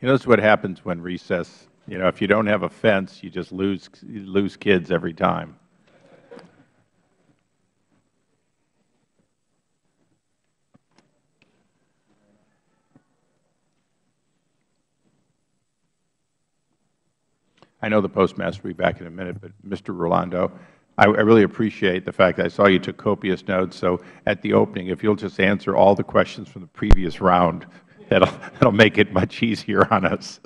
You know, that's what happens when recess, you know, if you don't have a fence, you just lose kids every time. I know the Postmaster will be back in a minute, but Mr. Rolando, I really appreciate the fact that I saw you took copious notes. So at the opening, if you'll just answer all the questions from the previous round, that'll make it much easier on us.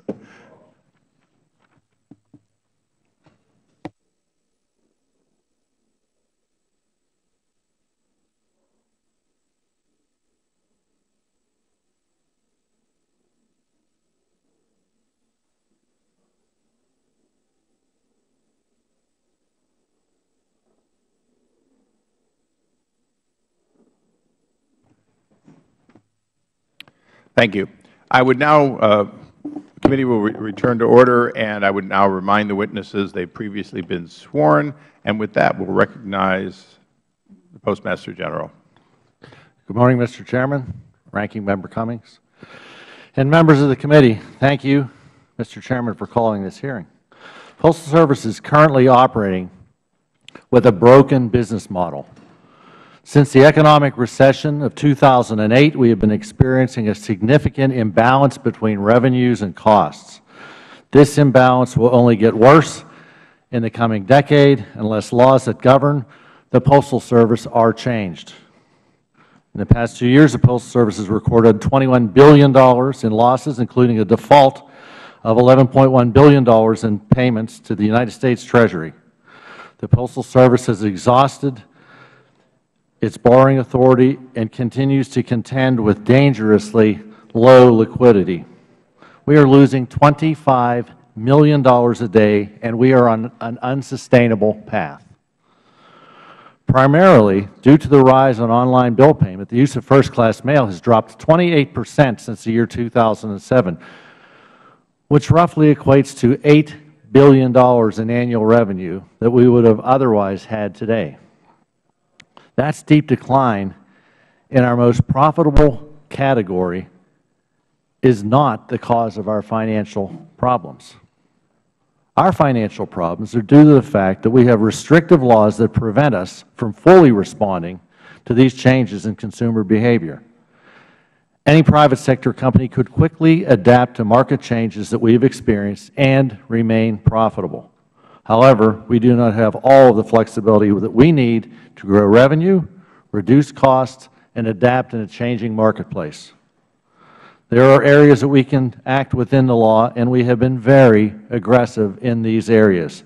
Thank you. I would now, the committee will return to order, and I would now remind the witnesses they've previously been sworn, and with that, we'll recognize the Postmaster General. Good morning, Mr. Chairman, Ranking Member Cummings, and members of the committee. Thank you, Mr. Chairman, for calling this hearing. Postal Service is currently operating with a broken business model. Since the economic recession of 2008, we have been experiencing a significant imbalance between revenues and costs. This imbalance will only get worse in the coming decade unless laws that govern the Postal Service are changed. In the past 2 years, the Postal Service has recorded $21 billion in losses, including a default of $11.1 billion in payments to the United States Treasury. The Postal Service has exhausted its borrowing authority and continues to contend with dangerously low liquidity. We are losing $25 million a day, and we are on an unsustainable path. Primarily due to the rise in online bill payment, the use of first-class mail has dropped 28% since the year 2007, which roughly equates to $8 billion in annual revenue that we would have otherwise had today. That steep decline in our most profitable category is not the cause of our financial problems. Our financial problems are due to the fact that we have restrictive laws that prevent us from fully responding to these changes in consumer behavior. Any private sector company could quickly adapt to market changes that we have experienced and remain profitable. However, we do not have all of the flexibility that we need to grow revenue, reduce costs, and adapt in a changing marketplace. There are areas that we can act within the law, and we have been very aggressive in these areas.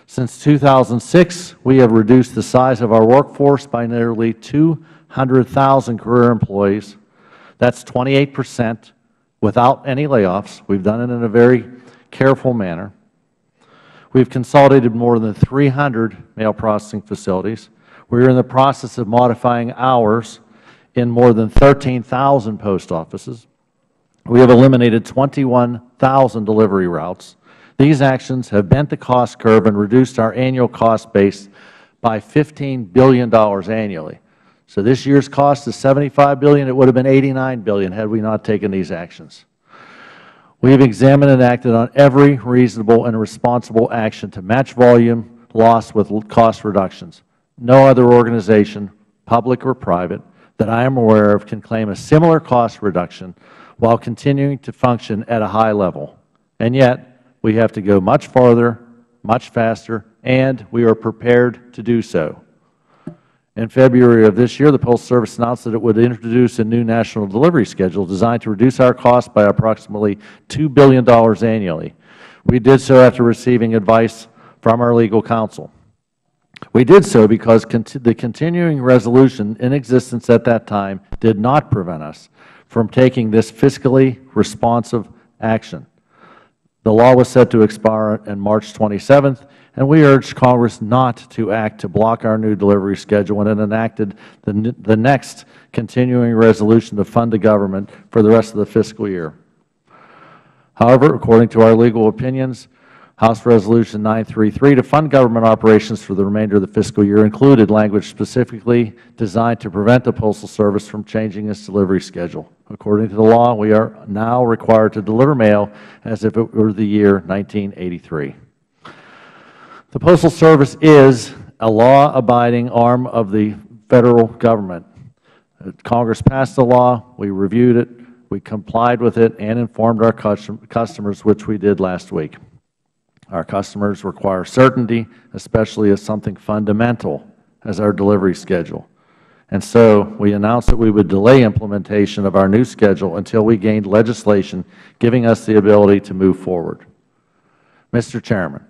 Since 2006, we have reduced the size of our workforce by nearly 200,000 career employees. That's 28% without any layoffs. We've done it in a very careful manner. We've consolidated more than 300 mail processing facilities. We are in the process of modifying hours in more than 13,000 post offices. We have eliminated 21,000 delivery routes. These actions have bent the cost curve and reduced our annual cost base by $15 billion annually. So this year's cost is $75 billion. It would have been $89 billion had we not taken these actions. We have examined and acted on every reasonable and responsible action to match volume loss with cost reductions. No other organization, public or private, that I am aware of can claim a similar cost reduction while continuing to function at a high level. And yet, we have to go much farther, much faster, and we are prepared to do so. In February of this year, the Postal Service announced that it would introduce a new national delivery schedule designed to reduce our costs by approximately $2 billion annually. We did so after receiving advice from our legal counsel. We did so because the continuing resolution in existence at that time did not prevent us from taking this fiscally responsive action. The law was set to expire on March 27th, and we urged Congress not to act to block our new delivery schedule when it enacted the next continuing resolution to fund the government for the rest of the fiscal year. However, according to our legal opinions, House Resolution 933 to fund government operations for the remainder of the fiscal year included language specifically designed to prevent the Postal Service from changing its delivery schedule. According to the law, we are now required to deliver mail as if it were the year 1983. The Postal Service is a law-abiding arm of the Federal Government. Congress passed the law, we reviewed it, we complied with it, and informed our customers, which we did last week. Our customers require certainty, especially of something fundamental as our delivery schedule. And so we announced that we would delay implementation of our new schedule until we gained legislation giving us the ability to move forward. Mr. Chairman,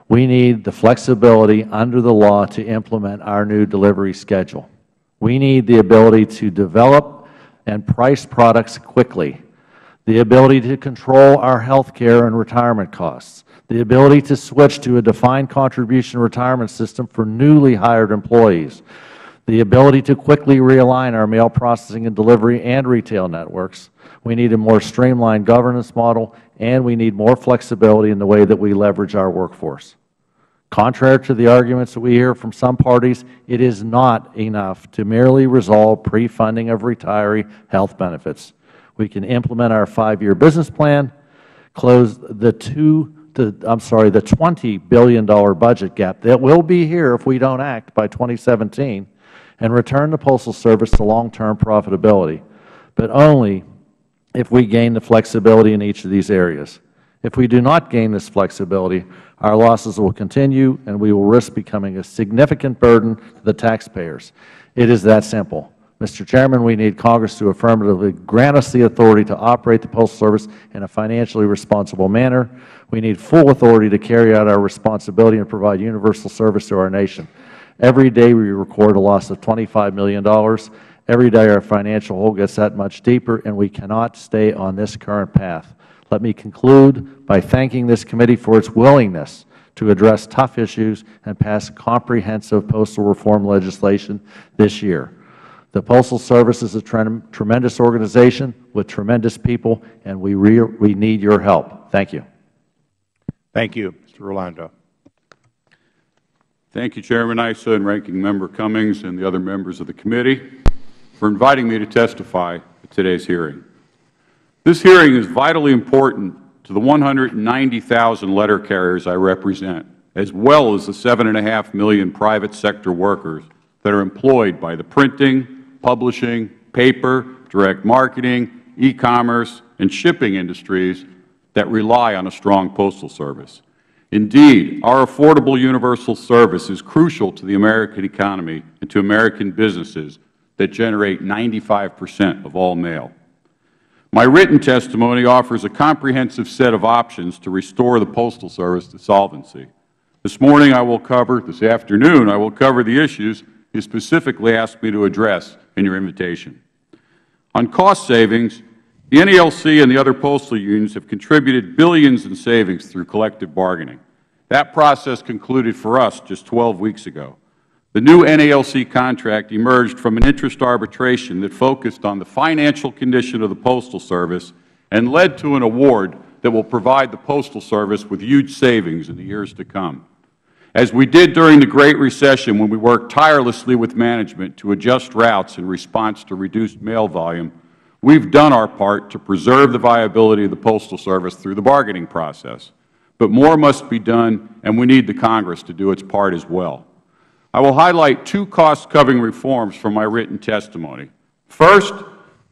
we need the flexibility under the law to implement our new delivery schedule. We need the ability to develop and price products quickly, the ability to control our health care and retirement costs, the ability to switch to a defined contribution retirement system for newly hired employees, the ability to quickly realign our mail processing and delivery and retail networks. We need a more streamlined governance model, and we need more flexibility in the way that we leverage our workforce. Contrary to the arguments that we hear from some parties, it is not enough to merely resolve pre-funding of retiree health benefits. We can implement our 5-year business plan, close the $20 billion budget gap that will be here if we don't act by 2017, and return the Postal Service to long-term profitability, but only if we gain the flexibility in each of these areas. If we do not gain this flexibility, our losses will continue and we will risk becoming a significant burden to the taxpayers. It is that simple. Mr. Chairman, we need Congress to affirmatively grant us the authority to operate the Postal Service in a financially responsible manner. We need full authority to carry out our responsibility and provide universal service to our nation. Every day we record a loss of $25 million. Every day our financial hole gets that much deeper, and we cannot stay on this current path. Let me conclude by thanking this committee for its willingness to address tough issues and pass comprehensive postal reform legislation this year. The Postal Service is a tremendous organization with tremendous people, and we need your help. Thank you. Thank you. Mr. Rolando. Thank you, Chairman Issa and Ranking Member Cummings and the other members of the committee for inviting me to testify at today's hearing. This hearing is vitally important to the 190,000 letter carriers I represent, as well as the 7.5 million private sector workers that are employed by the printing, publishing, paper, direct marketing, e-commerce, and shipping industries that rely on a strong Postal Service. Indeed, our affordable universal service is crucial to the American economy and to American businesses that generate 95% of all mail. My written testimony offers a comprehensive set of options to restore the Postal Service to solvency. This afternoon I will cover the issues you specifically asked me to address in your invitation. On cost savings, the NALC and the other postal unions have contributed billions in savings through collective bargaining. That process concluded for us just 12 weeks ago. The new NALC contract emerged from an interest arbitration that focused on the financial condition of the Postal Service and led to an award that will provide the Postal Service with huge savings in the years to come. As we did during the Great Recession when we worked tirelessly with management to adjust routes in response to reduced mail volume, we've done our part to preserve the viability of the Postal Service through the bargaining process. But more must be done, and we need the Congress to do its part as well. I will highlight 2 cost-cutting reforms from my written testimony. First,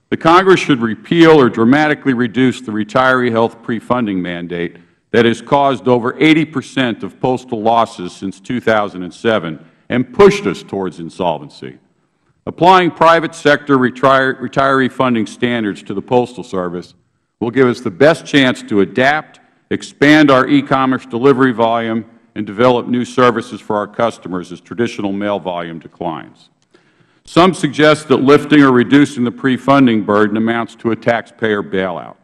the Congress should repeal or dramatically reduce the retiree health pre-funding mandate that has caused over 80% of postal losses since 2007 and pushed us towards insolvency. Applying private sector retiree funding standards to the Postal Service will give us the best chance to adapt, expand our e-commerce delivery volume, and develop new services for our customers as traditional mail volume declines. Some suggest that lifting or reducing the pre-funding burden amounts to a taxpayer bailout.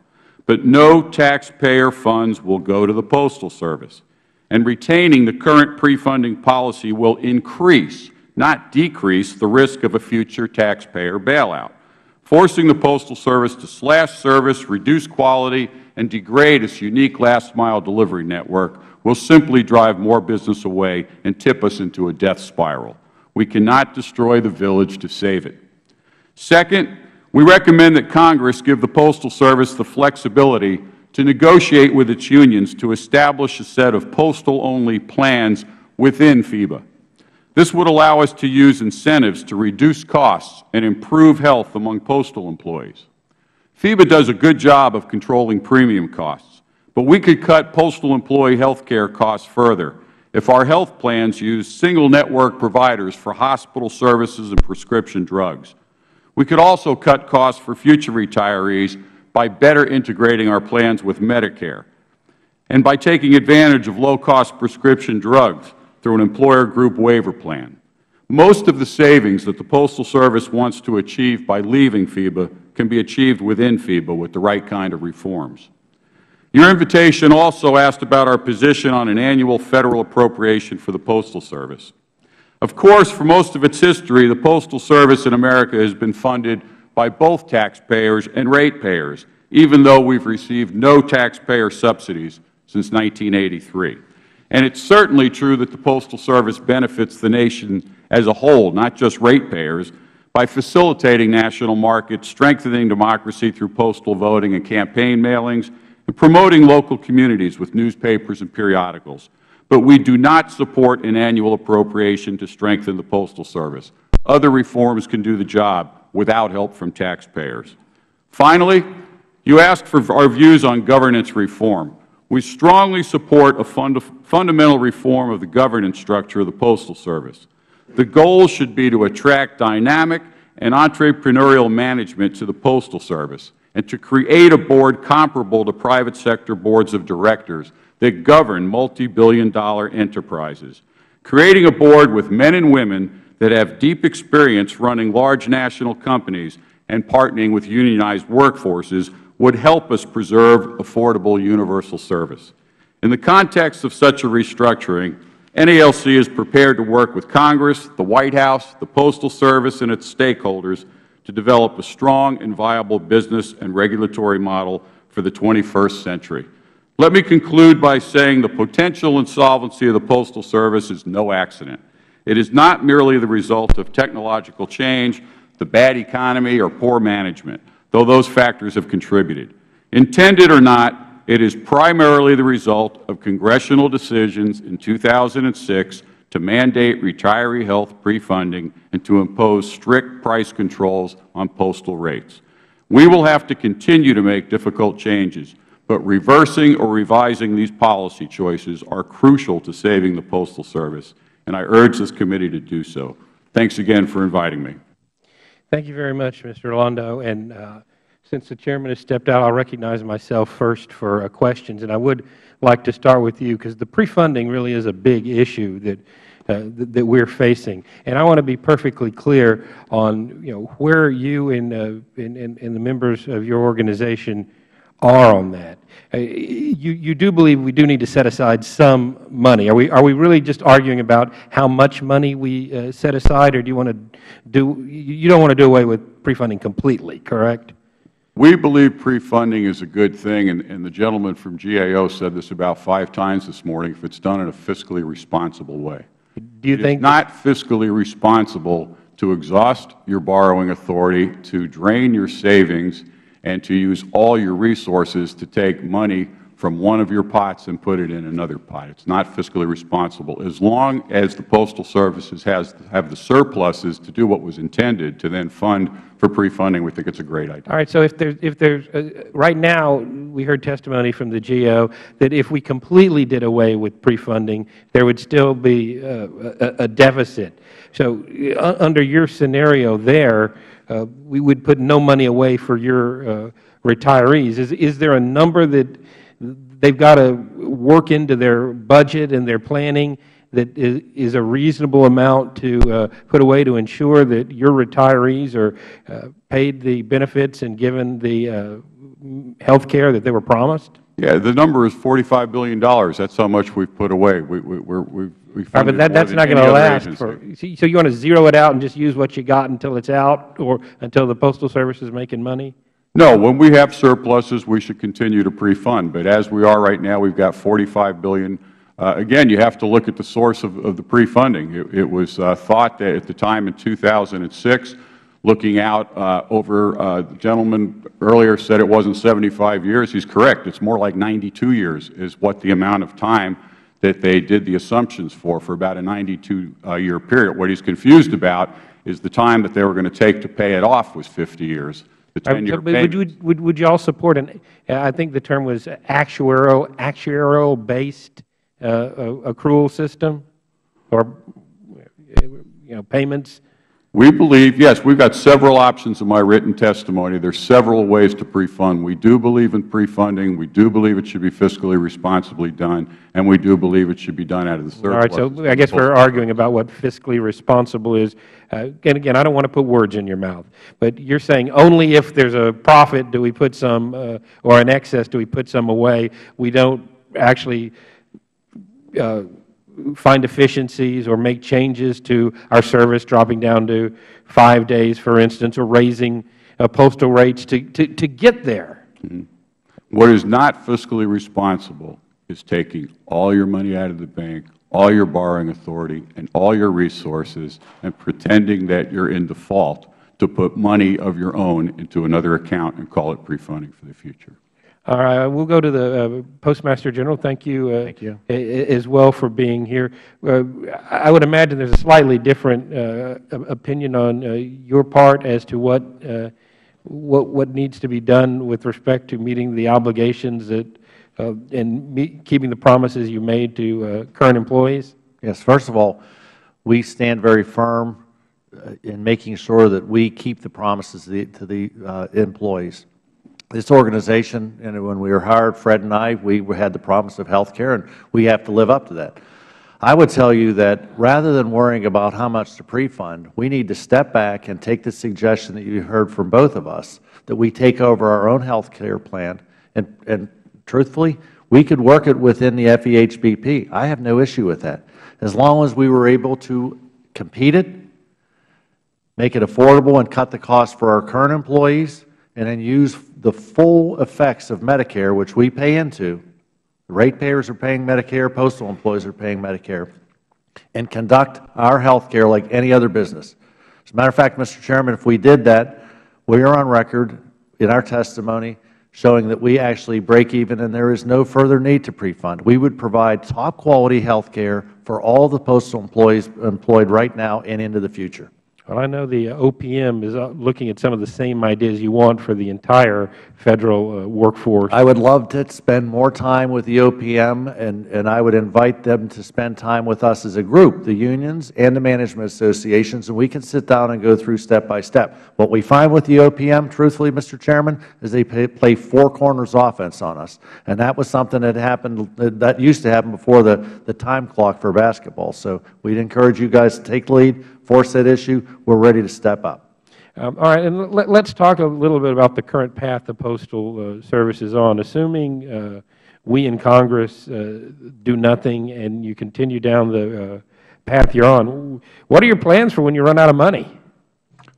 But no taxpayer funds will go to the Postal Service, and retaining the current pre-funding policy will increase, not decrease, the risk of a future taxpayer bailout, forcing the Postal Service to slash service, reduce quality, and degrade its unique last-mile delivery network will simply drive more business away and tip us into a death spiral. We cannot destroy the village to save it. Second, we recommend that Congress give the Postal Service the flexibility to negotiate with its unions to establish a set of postal-only plans within FEBA. This would allow us to use incentives to reduce costs and improve health among postal employees. FEBA does a good job of controlling premium costs, but we could cut postal employee health care costs further if our health plans use single network providers for hospital services and prescription drugs. We could also cut costs for future retirees by better integrating our plans with Medicare and by taking advantage of low-cost prescription drugs through an employer group waiver plan. Most of the savings that the Postal Service wants to achieve by leaving FEBA can be achieved within FEBA with the right kind of reforms. Your invitation also asked about our position on an annual Federal appropriation for the Postal Service. Of course, for most of its history, the Postal Service in America has been funded by both taxpayers and ratepayers, even though we've received no taxpayer subsidies since 1983. And it's certainly true that the Postal Service benefits the nation as a whole, not just ratepayers, by facilitating national markets, strengthening democracy through postal voting and campaign mailings, and promoting local communities with newspapers and periodicals. But we do not support an annual appropriation to strengthen the Postal Service. Other reforms can do the job without help from taxpayers. Finally, you asked for our views on governance reform. We strongly support a fundamental reform of the governance structure of the Postal Service. The goal should be to attract dynamic and entrepreneurial management to the Postal Service and to create a board comparable to private sector boards of directors that govern multi-billion-dollar enterprises. Creating a board with men and women that have deep experience running large national companies and partnering with unionized workforces would help us preserve affordable universal service. In the context of such a restructuring, NALC is prepared to work with Congress, the White House, the Postal Service, and its stakeholders to develop a strong and viable business and regulatory model for the 21st century. Let me conclude by saying the potential insolvency of the Postal Service is no accident. It is not merely the result of technological change, the bad economy, or poor management, though those factors have contributed. Intended or not, it is primarily the result of congressional decisions in 2006 to mandate retiree health pre-funding and to impose strict price controls on postal rates. We will have to continue to make difficult changes, but reversing or revising these policy choices are crucial to saving the Postal Service, and I urge this committee to do so. Thanks again for inviting me. Thank you very much, Mr. Orlando. And since the Chairman has stepped out, I'll recognize myself first for questions. And I would like to start with you because the pre-funding really is a big issue that we're facing. And I want to be perfectly clear on where you and the members of your organization are on that. You do believe we do need to set aside some money. Are we really just arguing about how much money we set aside, or do you want to you don't want to do away with pre-funding completely, correct? We believe pre-funding is a good thing, and the gentleman from GAO said this about 5 times this morning, if it's done in a fiscally responsible way. Do you think it's not fiscally responsible to exhaust your borrowing authority, to drain your savings, and to use all your resources to take money from one of your pots and put it in another pot. It's not fiscally responsible. As long as the Postal Services have the surpluses to do what was intended to then fund for pre-funding, we think it's a great idea. All right. So if there's right now, we heard testimony from the GO that if we completely did away with pre-funding, there would still be a deficit. So under your scenario there, we would put no money away for your retirees. Is there a number that they've got to work into their budget and their planning that is a reasonable amount to put away to ensure that your retirees are paid the benefits and given the health care that they were promised? Yeah, the number is $45 billion. That's how much we've put away. We funded but that's not going to last. So you want to zero it out and just use what you got until it's out, or until the Postal Service is making money? No, when we have surpluses, we should continue to pre-fund. But as we are right now, we've got $45 billion Again, you have to look at the source of the pre-funding. It was thought that at the time in 2006, looking out over, the gentleman earlier said it wasn't 75 years. He's correct. It's more like 92 years is what the amount of time that they did the assumptions for about a 92-year period. What he's confused about is the time that they were going to take to pay it off was 50 years. The 10-year payment. Would you all support I think the term was actuarial-based accrual system or payments? We believe, yes, we've got several options in my written testimony. There's several ways to pre-fund. We do believe in pre-funding. We do believe it should be fiscally responsibly done, and we do believe it should be done out of the surplus. All right, so I guess we're arguing about what fiscally responsible is. And again, I don't want to put words in your mouth, but you're saying only if there's a profit do we put some, or an excess do we put some away. We don't actually find efficiencies or make changes to our service, dropping down to 5 days, for instance, or raising postal rates to get there. Mm-hmm. What is not fiscally responsible is taking all your money out of the bank, all your borrowing authority, and all your resources, and pretending that you're in default to put money of your own into another account and call it pre-funding for the future. All right, we'll go to the Postmaster General. Thank you, as well for being here. I would imagine there's a slightly different opinion on your part as to what needs to be done with respect to meeting the obligations that and keeping the promises you made to current employees. Yes. First of all, we stand very firm in making sure that we keep the promises to the employees. This organization, and when we were hired, Fred and I, we had the promise of health care, and we have to live up to that. I would tell you that rather than worrying about how much to pre-fund, we need to step back and take the suggestion that you heard from both of us, that we take over our own health care plan, and truthfully, we could work it within the FEHBP. I have no issue with that. As long as we were able to compete it, make it affordable, and cut the cost for our current employees, and then use the full effects of Medicare, which we pay into. The ratepayers are paying Medicare, postal employees are paying Medicare, and conduct our health care like any other business. As a matter of fact, Mr. Chairman, if we did that, we are on record in our testimony showing that we actually break even and there is no further need to pre-fund. We would provide top quality health care for all the postal employees employed right now and into the future. Well, I know the OPM is looking at some of the same ideas you want for the entire Federal workforce. I would love to spend more time with the OPM, and I would invite them to spend time with us as a group, the unions and the management associations, and we can sit down and go through step by step. What we find with the OPM, truthfully, Mr. Chairman, is they play four corners offense on us, and that was something that happened, that used to happen before the time clock for basketball. So we'd encourage you guys to take the lead, force that issue. We're ready to step up. All right, and let's talk a little bit about the current path the Postal Service is on. Assuming we in Congress do nothing and you continue down the path you're on, what are your plans for when you run out of money?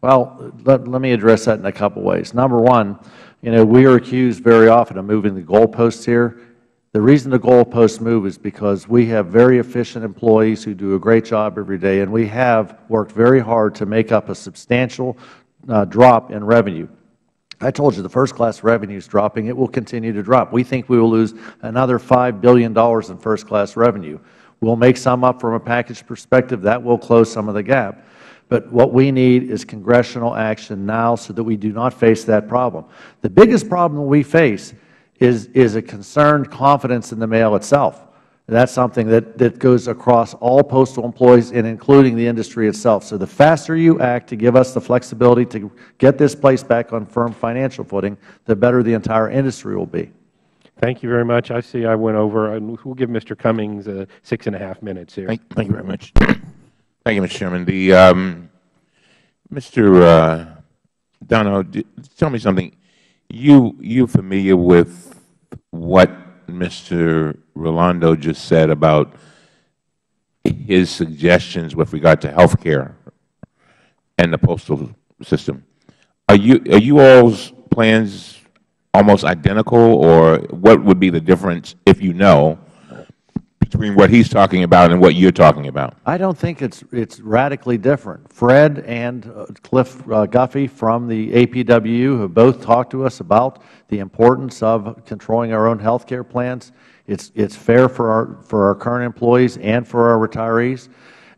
Well, let me address that in a couple ways. Number one, we are accused very often of moving the goalposts here. The reason the goalposts move is because we have very efficient employees who do a great job every day, and we have worked very hard to make up a substantial drop in revenue. I told you the first-class revenue is dropping. It will continue to drop. We think we will lose another $5 billion in first-class revenue. We'll make some up from a package perspective. That will close some of the gap. But what we need is congressional action now so that we do not face that problem. The biggest problem we face is a concerned confidence in the mail itself. That's something that goes across all postal employees and including the industry itself. So the faster you act to give us the flexibility to get this place back on firm financial footing, the better the entire industry will be. Thank you very much. I see I went over, and we'll give Mr. Cummings 6.5 minutes here. Thank you very much. Thank you, Mr. Chairman. Mr. Dono, tell me something. You familiar with what Mr. Rolando just said about his suggestions with regard to health care and the postal system? Are you all's plans almost identical, or what would be the difference, if you know, between what he's talking about and what you're talking about? I don't think it's radically different. Fred and Cliff Guffey from the APWU have both talked to us about the importance of controlling our own health care plans. It's fair for our current employees and for our retirees.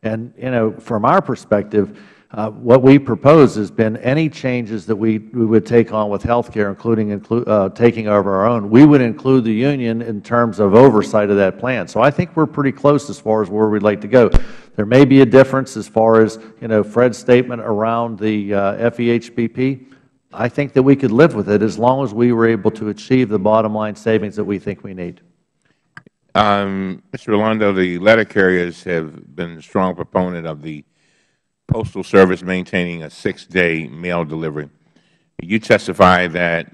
And, from our perspective, what we propose has been any changes that we would take on with health care, including taking over our own, we would include the union in terms of oversight of that plan. So I think we're pretty close as far as where we'd like to go. There may be a difference as far as, Fred's statement around the FEHBP. I think that we could live with it as long as we were able to achieve the bottom line savings that we think we need. Mr. Rolando, the letter carriers have been a strong proponent of the Postal Service maintaining a 6-day mail delivery. You testify that,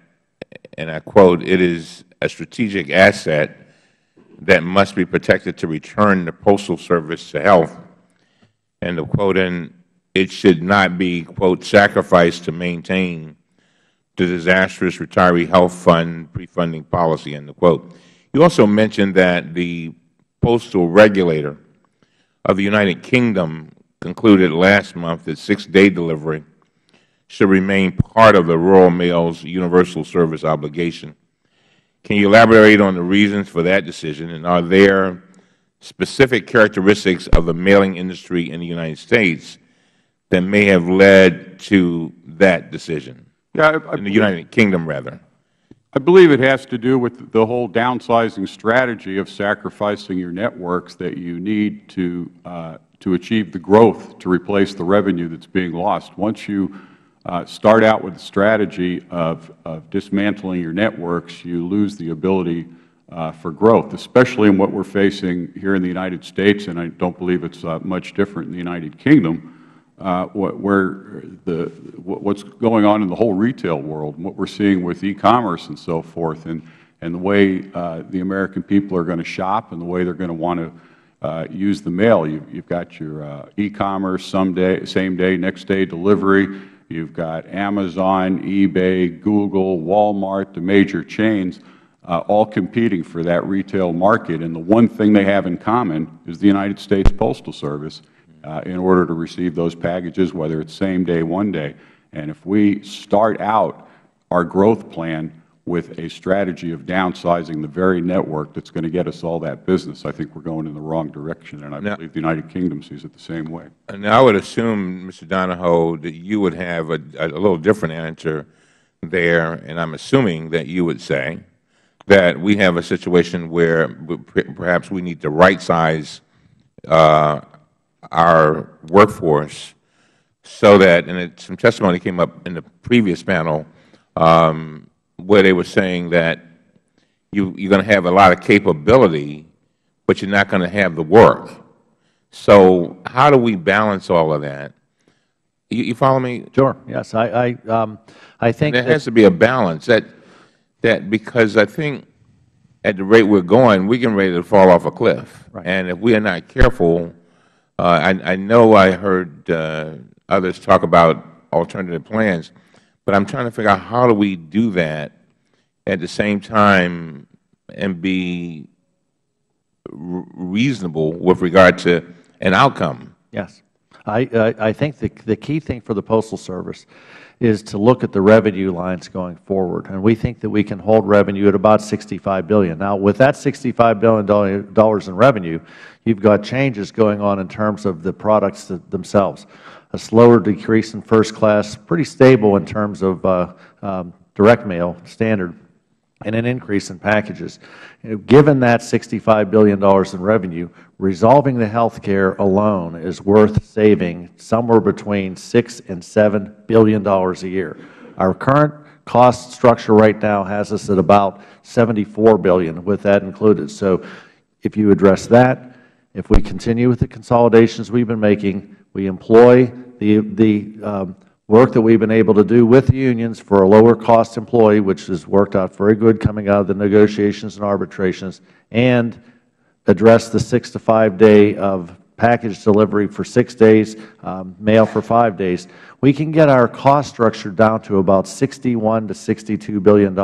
and I quote, "It is a strategic asset that must be protected to return the Postal Service to health," and the quote, "and it should not be," quote, "sacrificed to maintain the disastrous retiree health fund pre-funding policy," end quote. You also mentioned that the postal regulator of the United Kingdom concluded last month that 6-day delivery should remain part of the Royal Mail's universal service obligation. Can you elaborate on the reasons for that decision, and are there specific characteristics of the mailing industry in the United States that may have led to that decision? In the United Kingdom, rather. I believe it has to do with the whole downsizing strategy of sacrificing your networks that you need to achieve the growth to replace the revenue that's being lost. Once you start out with a strategy of dismantling your networks, you lose the ability for growth, especially in what we're facing here in the United States, and I don't believe it's much different in the United Kingdom, what's going on in the whole retail world, and what we're seeing with e-commerce and so forth, and the way the American people are going to shop and the way they're going to want to use the mail. You've got your e-commerce same day, next day delivery. You've got Amazon, eBay, Google, Walmart, the major chains, all competing for that retail market. And the one thing they have in common is the United States Postal Service in order to receive those packages, whether it's same day, one day. And if we start out our growth plan with a strategy of downsizing the very network that's going to get us all that business, I think we're going in the wrong direction, and I believe the United Kingdom sees it the same way. Now, I would assume, Mr. Donahoe, that you would have a little different answer there, and I'm assuming that you would say that we have a situation where perhaps we need to right-size our workforce so that, and some testimony came up in the previous panel, where they were saying that you're going to have a lot of capability, but you're not going to have the work. So how do we balance all of that? You follow me? Sure. Yes. I think there has to be a balance that because I think at the rate we're going, we're getting ready to fall off a cliff. Right. And if we are not careful, I know I heard others talk about alternative plans, but I'm trying to figure out how do we do that at the same time and be reasonable with regard to an outcome. Yes. I think the key thing for the Postal Service is to look at the revenue lines going forward, and we think that we can hold revenue at about $65 billion. Now, with that $65 billion in revenue, you've got changes going on in terms of the products themselves. A slower decrease in first class, pretty stable in terms of direct mail, standard, and an increase in packages. Given that $65 billion in revenue, resolving the health care alone is worth saving somewhere between $6 and $7 billion a year. Our current cost structure right now has us at about $74 billion, with that included. So if you address that, if we continue with the consolidations we've been making, we employ the work that we've been able to do with the unions for a lower cost employee, which has worked out very good coming out of the negotiations and arbitrations, and address the 6 to 5 day of package delivery for 6 days, mail for 5 days, we can get our cost structure down to about $61 to $62 billion.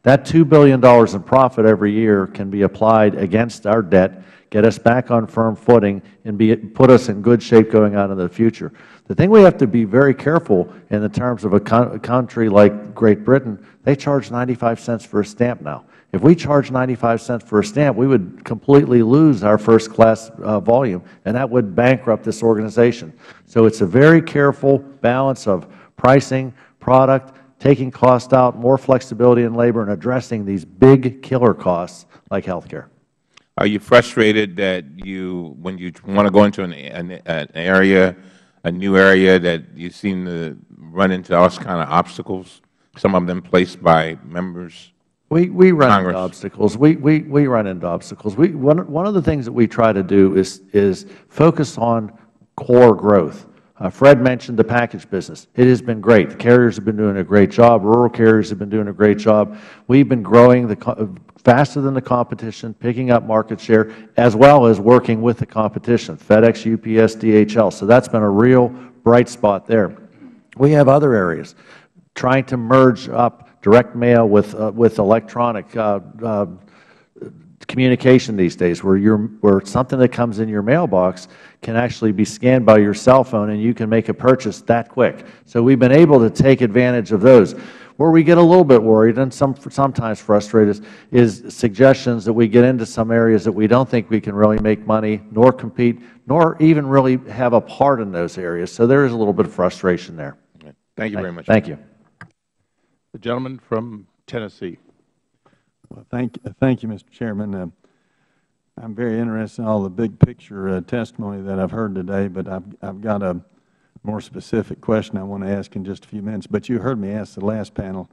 That $2 billion in profit every year can be applied against our debt, get us back on firm footing, and put us in good shape going on in the future. The thing we have to be very careful in the terms of a country like Great Britain, they charge 95 cents for a stamp now. If we charge 95 cents for a stamp, we would completely lose our first-class volume, and that would bankrupt this organization. So it's a very careful balance of pricing, product, taking cost out, more flexibility in labor, and addressing these big killer costs like health care. Are you frustrated that when you want to go into an area, a new area, that you seem to run into all kind of obstacles, some of them placed by members? We run into obstacles. We run into obstacles. One of the things that we try to do is focus on core growth. Fred mentioned the package business. It has been great. The carriers have been doing a great job. Rural carriers have been doing a great job. We've been growing faster than the competition, picking up market share, as well as working with the competition, FedEx, UPS, DHL. So that's been a real bright spot there. We have other areas, trying to merge up direct mail with electronic communication these days, where something that comes in your mailbox can actually be scanned by your cell phone and you can make a purchase that quick. So we've been able to take advantage of those. Where we get a little bit worried and sometimes frustrated is suggestions that we get into some areas that we don't think we can really make money, nor compete, nor even really have a part in those areas. So there is a little bit of frustration there. Thank you very much. Thank you. The gentleman from Tennessee. Well, thank you, Mr. Chairman. I'm very interested in all the big picture testimony that I've heard today, but I've got a more specific question I want to ask in just a few minutes. But you heard me ask the last panel,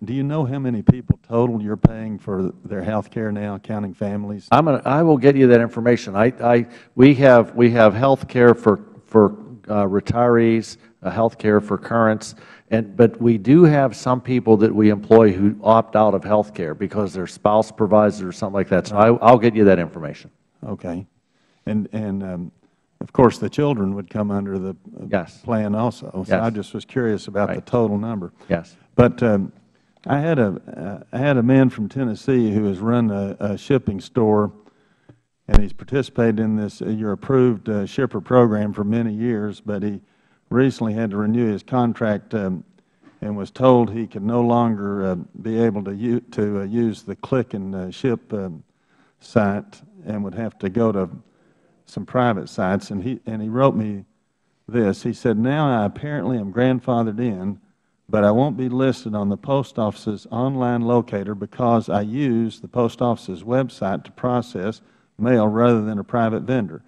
do you know how many people total you're paying for their health care now, counting families? I will get you that information. We have health care for retirees, health care for currents, but we do have some people that we employ who opt out of health care because their spouse provides it or something like that. So I'll get you that information. Okay. And of course, the children would come under the plan also. So I just was curious about the total number. Yes. But I had a man from Tennessee who has run a shipping store, and he's participated in this your approved shipper program for many years, but he recently had to renew his contract and was told he could no longer be able to use the click and ship site and would have to go to some private sites. And he wrote me this. He said, now I apparently am grandfathered in, but I won't be listed on the post office's online locator because I use the post office's website to process mail rather than a private vendor.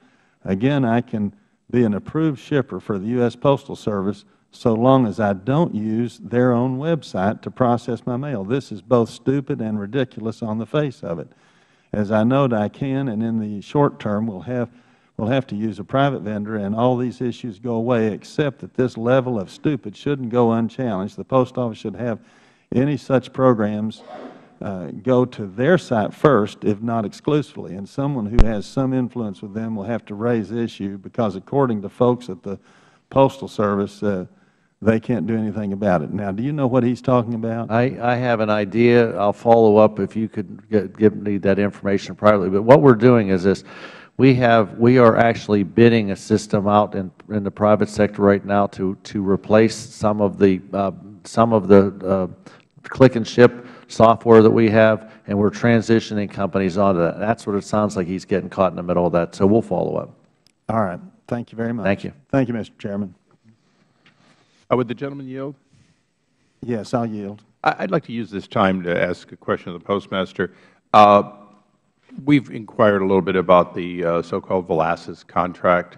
Again, I can be an approved shipper for the U.S. Postal Service so long as I don't use their own website to process my mail. This is both stupid and ridiculous on the face of it. As I note, I can, and in the short term, we'll have to use a private vendor, and all these issues go away, except that this level of stupid shouldn't go unchallenged. The Post Office should have any such programs go to their site first, if not exclusively. And someone who has some influence with them will have to raise the issue because, according to folks at the Postal Service, they can't do anything about it. Now, do you know what he's talking about? I have an idea. I'll follow up if you could give me that information privately. But what we're doing is this. We are actually bidding a system out in the private sector right now to replace some of the click and ship software that we have, and we're transitioning companies onto that. That's what it sounds like. He's getting caught in the middle of that. So we'll follow up. All right. Thank you very much. Thank you. Thank you, Mr. Chairman. Would the gentleman yield? Yes, I'll yield. I'd like to use this time to ask a question of the Postmaster. We've inquired a little bit about the so-called Velasquez contract.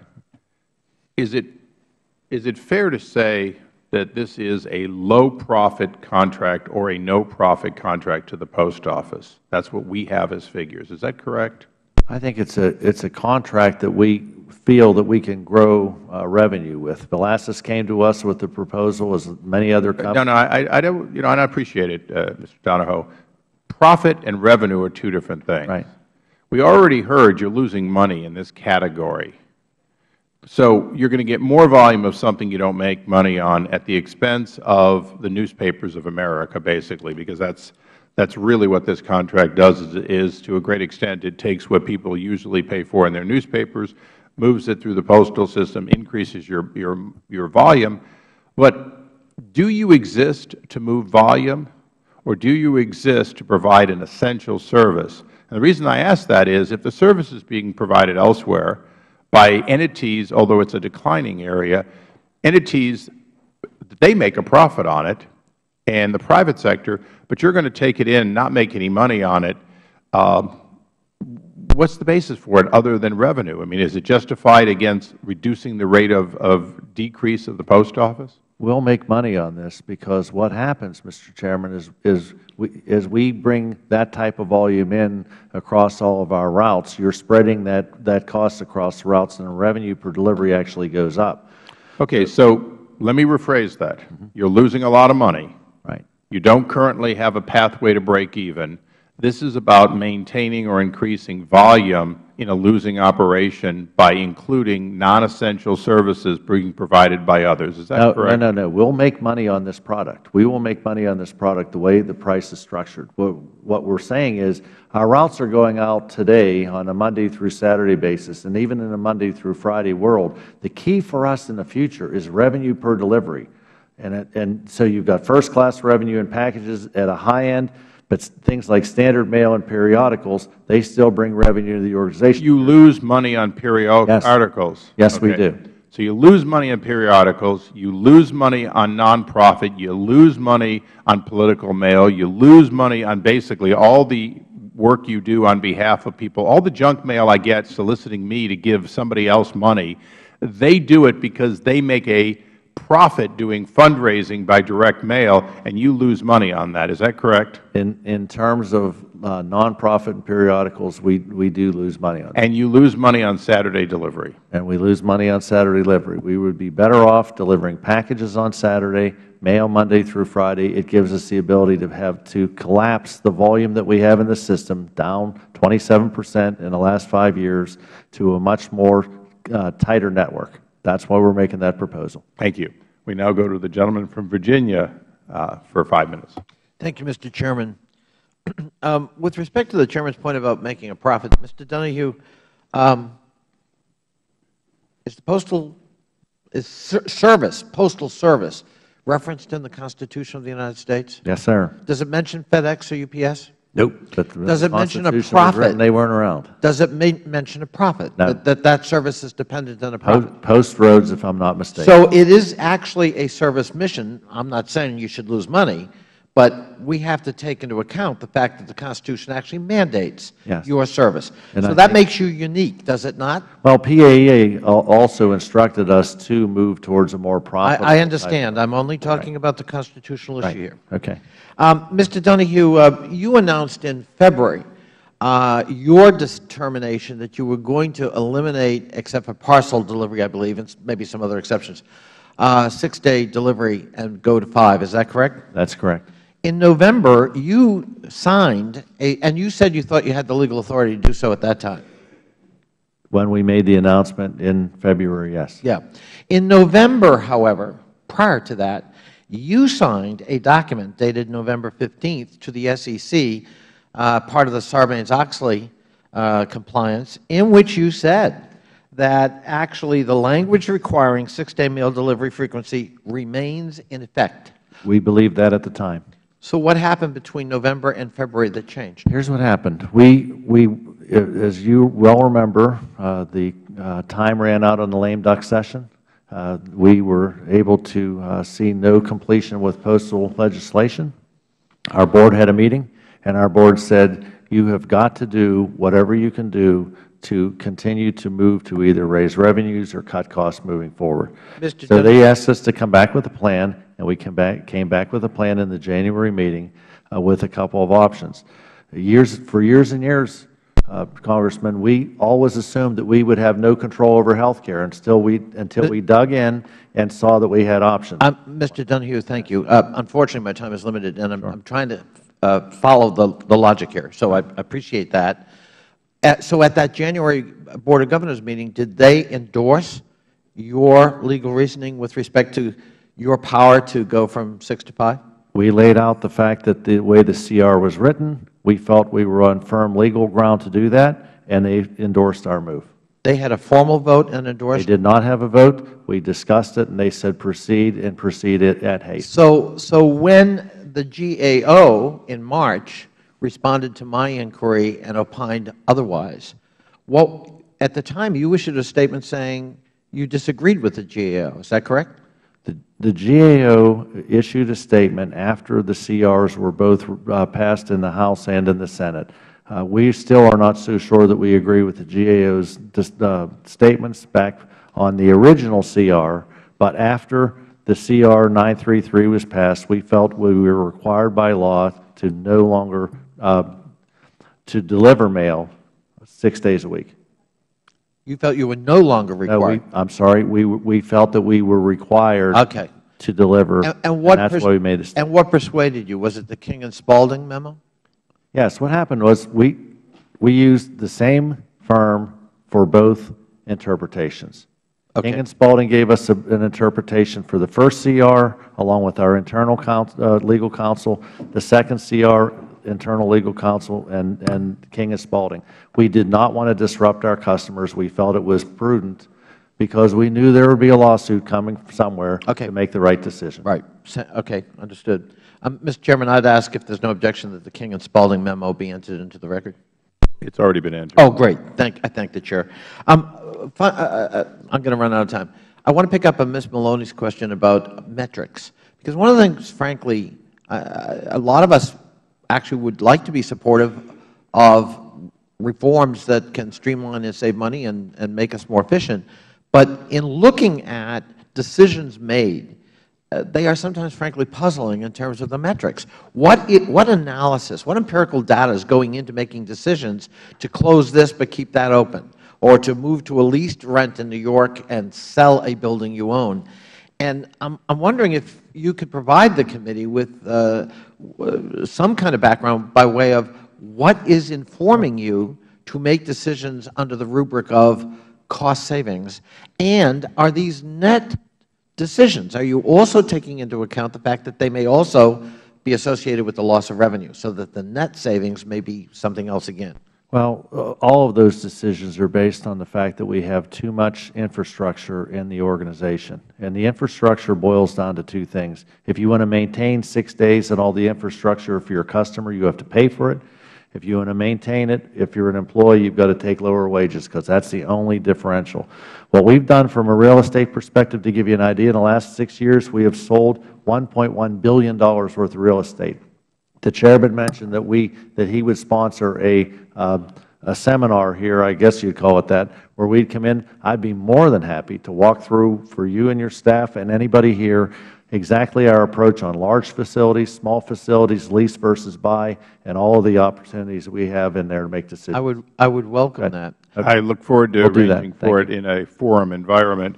Is it fair to say that this is a low-profit contract or a no-profit contract to the Post Office? That's what we have as figures. Is that correct? I think it's a contract that we feel that we can grow revenue with. Velasquez came to us with the proposal, as many other companies. No, I don't. And I appreciate it, Mr. Donahoe. Profit and revenue are two different things. Right. We already heard you're losing money in this category. So you're going to get more volume of something you don't make money on at the expense of the newspapers of America, basically, because that's That's really what this contract does, is to a great extent it takes what people usually pay for in their newspapers, moves it through the postal system, increases your volume. But do you exist to move volume, or do you exist to provide an essential service? And the reason I ask that is if the service is being provided elsewhere by entities, although it's a declining area, entities, they make a profit on it, and the private sector, but you're going to take it in, not make any money on it. What's the basis for it other than revenue? I mean, is it justified against reducing the rate of decrease of the post office? We'll make money on this because what happens, Mr. Chairman, is we bring that type of volume in across all of our routes. You're spreading that cost across the routes, and the revenue per delivery actually goes up. Okay, so let me rephrase that. You're losing a lot of money. Right. You don't currently have a pathway to break even. This is about maintaining or increasing volume in a losing operation by including non-essential services being provided by others. Is that correct? No. We'll make money on this product. We will make money on this product the way the price is structured. What we're saying is our routes are going out today on a Monday through Saturday basis, and even in a Monday through Friday world. The key for us in the future is revenue per delivery. And so you've got first-class revenue and packages at a high end, but things like standard mail and periodicals, they still bring revenue to the organization. You lose money on periodicals. Yes, we do. So you lose money on periodicals, you lose money on nonprofit, you lose money on political mail, you lose money on basically all the work you do on behalf of people. All the junk mail I get soliciting me to give somebody else money, they do it because they make a profit doing fundraising by direct mail, and you lose money on that. Is that correct? In terms of nonprofit and periodicals, we do lose money on that. And you lose money on Saturday delivery. And we lose money on Saturday delivery. We would be better off delivering packages on Saturday, mail Monday through Friday. It gives us the ability to collapse the volume that we have in the system, down 27% in the last 5 years, to a much more tighter network. That's why we're making that proposal. Thank you. We now go to the gentleman from Virginia for 5 minutes. Thank you, Mr. Chairman. With respect to the Chairman's point about making a profit, Mr. Donohue, is the postal service referenced in the Constitution of the United States? Yes, sir. Does it mention FedEx or UPS? Nope. Does it mention a Constitution was profit? written, they weren't around. Does it mention a profit? No. That service is dependent on a profit? Post roads, if I'm not mistaken. So it is actually a service mission. I'm not saying you should lose money, but we have to take into account the fact that the Constitution actually mandates your service. So that makes you unique, does it not? Well, PAEA also instructed us to move towards a more profitable. I understand. I'm only talking about the constitutional issue here. Okay. Mr. Donohue, you announced in February your determination that you were going to eliminate, except for parcel delivery, I believe, and maybe some other exceptions, 6-day delivery and go to 5. Is that correct? That's correct. In November, you signed and you said you thought you had the legal authority to do so at that time. When we made the announcement in February, yes. Yeah. In November, however, prior to that, you signed a document dated November 15th to the SEC, part of the Sarbanes-Oxley compliance, in which you said that actually the language requiring 6-day mail delivery frequency remains in effect. We believed that at the time. So what happened between November and February that changed? Here's what happened. We as you well remember, the time ran out on the lame duck session. We were able to see no completion with postal legislation. Our board had a meeting, and our board said, you have got to do whatever you can do to continue to move to either raise revenues or cut costs moving forward. So they asked us to come back with a plan, and we came back with a plan in the January meeting with a couple of options. For years and years, Congressman, we always assumed that we would have no control over health care until we dug in and saw that we had options. Mr. Donohue, thank you. Unfortunately, my time is limited, and I'm trying to follow the logic here, so I appreciate that. So at that January Board of Governors meeting, did they endorse your legal reasoning with respect to your power to go from 6 to 5? We laid out the fact that the way the CR was written, we felt we were on firm legal ground to do that, and they endorsed our move. They had a formal vote and endorsement? They did not have a vote. We discussed it, and they said proceed, and proceeded at haste. So when the GAO in March responded to my inquiry and opined otherwise, at the time you issued a statement saying you disagreed with the GAO. Is that correct? The GAO issued a statement after the CRs were both passed in the House and in the Senate. We still are not so sure that we agree with the GAO's statements back on the original CR, but after the CR 933 was passed, we felt we were required by law to no longer to deliver mail 6 days a week. You felt you were no longer required? No, I'm sorry. We felt that we were required to deliver, and that's why we made the statement. And what persuaded you? Was it the King and Spalding memo? Yes. What happened was we used the same firm for both interpretations. King and Spalding gave us an interpretation for the first CR, along with our internal legal counsel, the second CR, internal legal counsel, and King and Spalding. We did not want to disrupt our customers. We felt it was prudent because we knew there would be a lawsuit coming somewhere to make the right decision. Right. Okay. Understood. Mr. Chairman, I'd ask if there's no objection that the King and Spalding memo be entered into the record. It's already been entered. Oh, great. I thank the Chair. I'm going to run out of time. I want to pick up on Ms. Maloney's question about metrics, because one of the things, frankly, a lot of us actually would like to be supportive of reforms that can streamline and save money and make us more efficient. But in looking at decisions made, they are sometimes, frankly, puzzling in terms of the metrics. What analysis, what empirical data is going into making decisions to close this but keep that open, or to move to a leased rent in New York and sell a building you own? And I'm wondering if you could provide the committee with some kind of background by way of what is informing you to make decisions under the rubric of cost savings, and are these net decisions? Are you also taking into account the fact that they may also be associated with the loss of revenue, so that the net savings may be something else again? Well, all of those decisions are based on the fact that we have too much infrastructure in the organization. And the infrastructure boils down to two things. If you want to maintain 6 days and all the infrastructure for your customer, you have to pay for it. If you want to maintain it, if you're an employee, you've got to take lower wages, because that's the only differential. What we've done from a real estate perspective, to give you an idea, in the last 6 years, we have sold $1.1 billion worth of real estate. The Chairman mentioned that he would sponsor a seminar here, I guess you'd call it that, where we'd come in. I'd be more than happy to walk through for you and your staff and anybody here exactly our approach on large facilities, small facilities, lease versus buy, and all of the opportunities that we have in there to make decisions. I would welcome that. I look forward to arranging for it in a forum environment.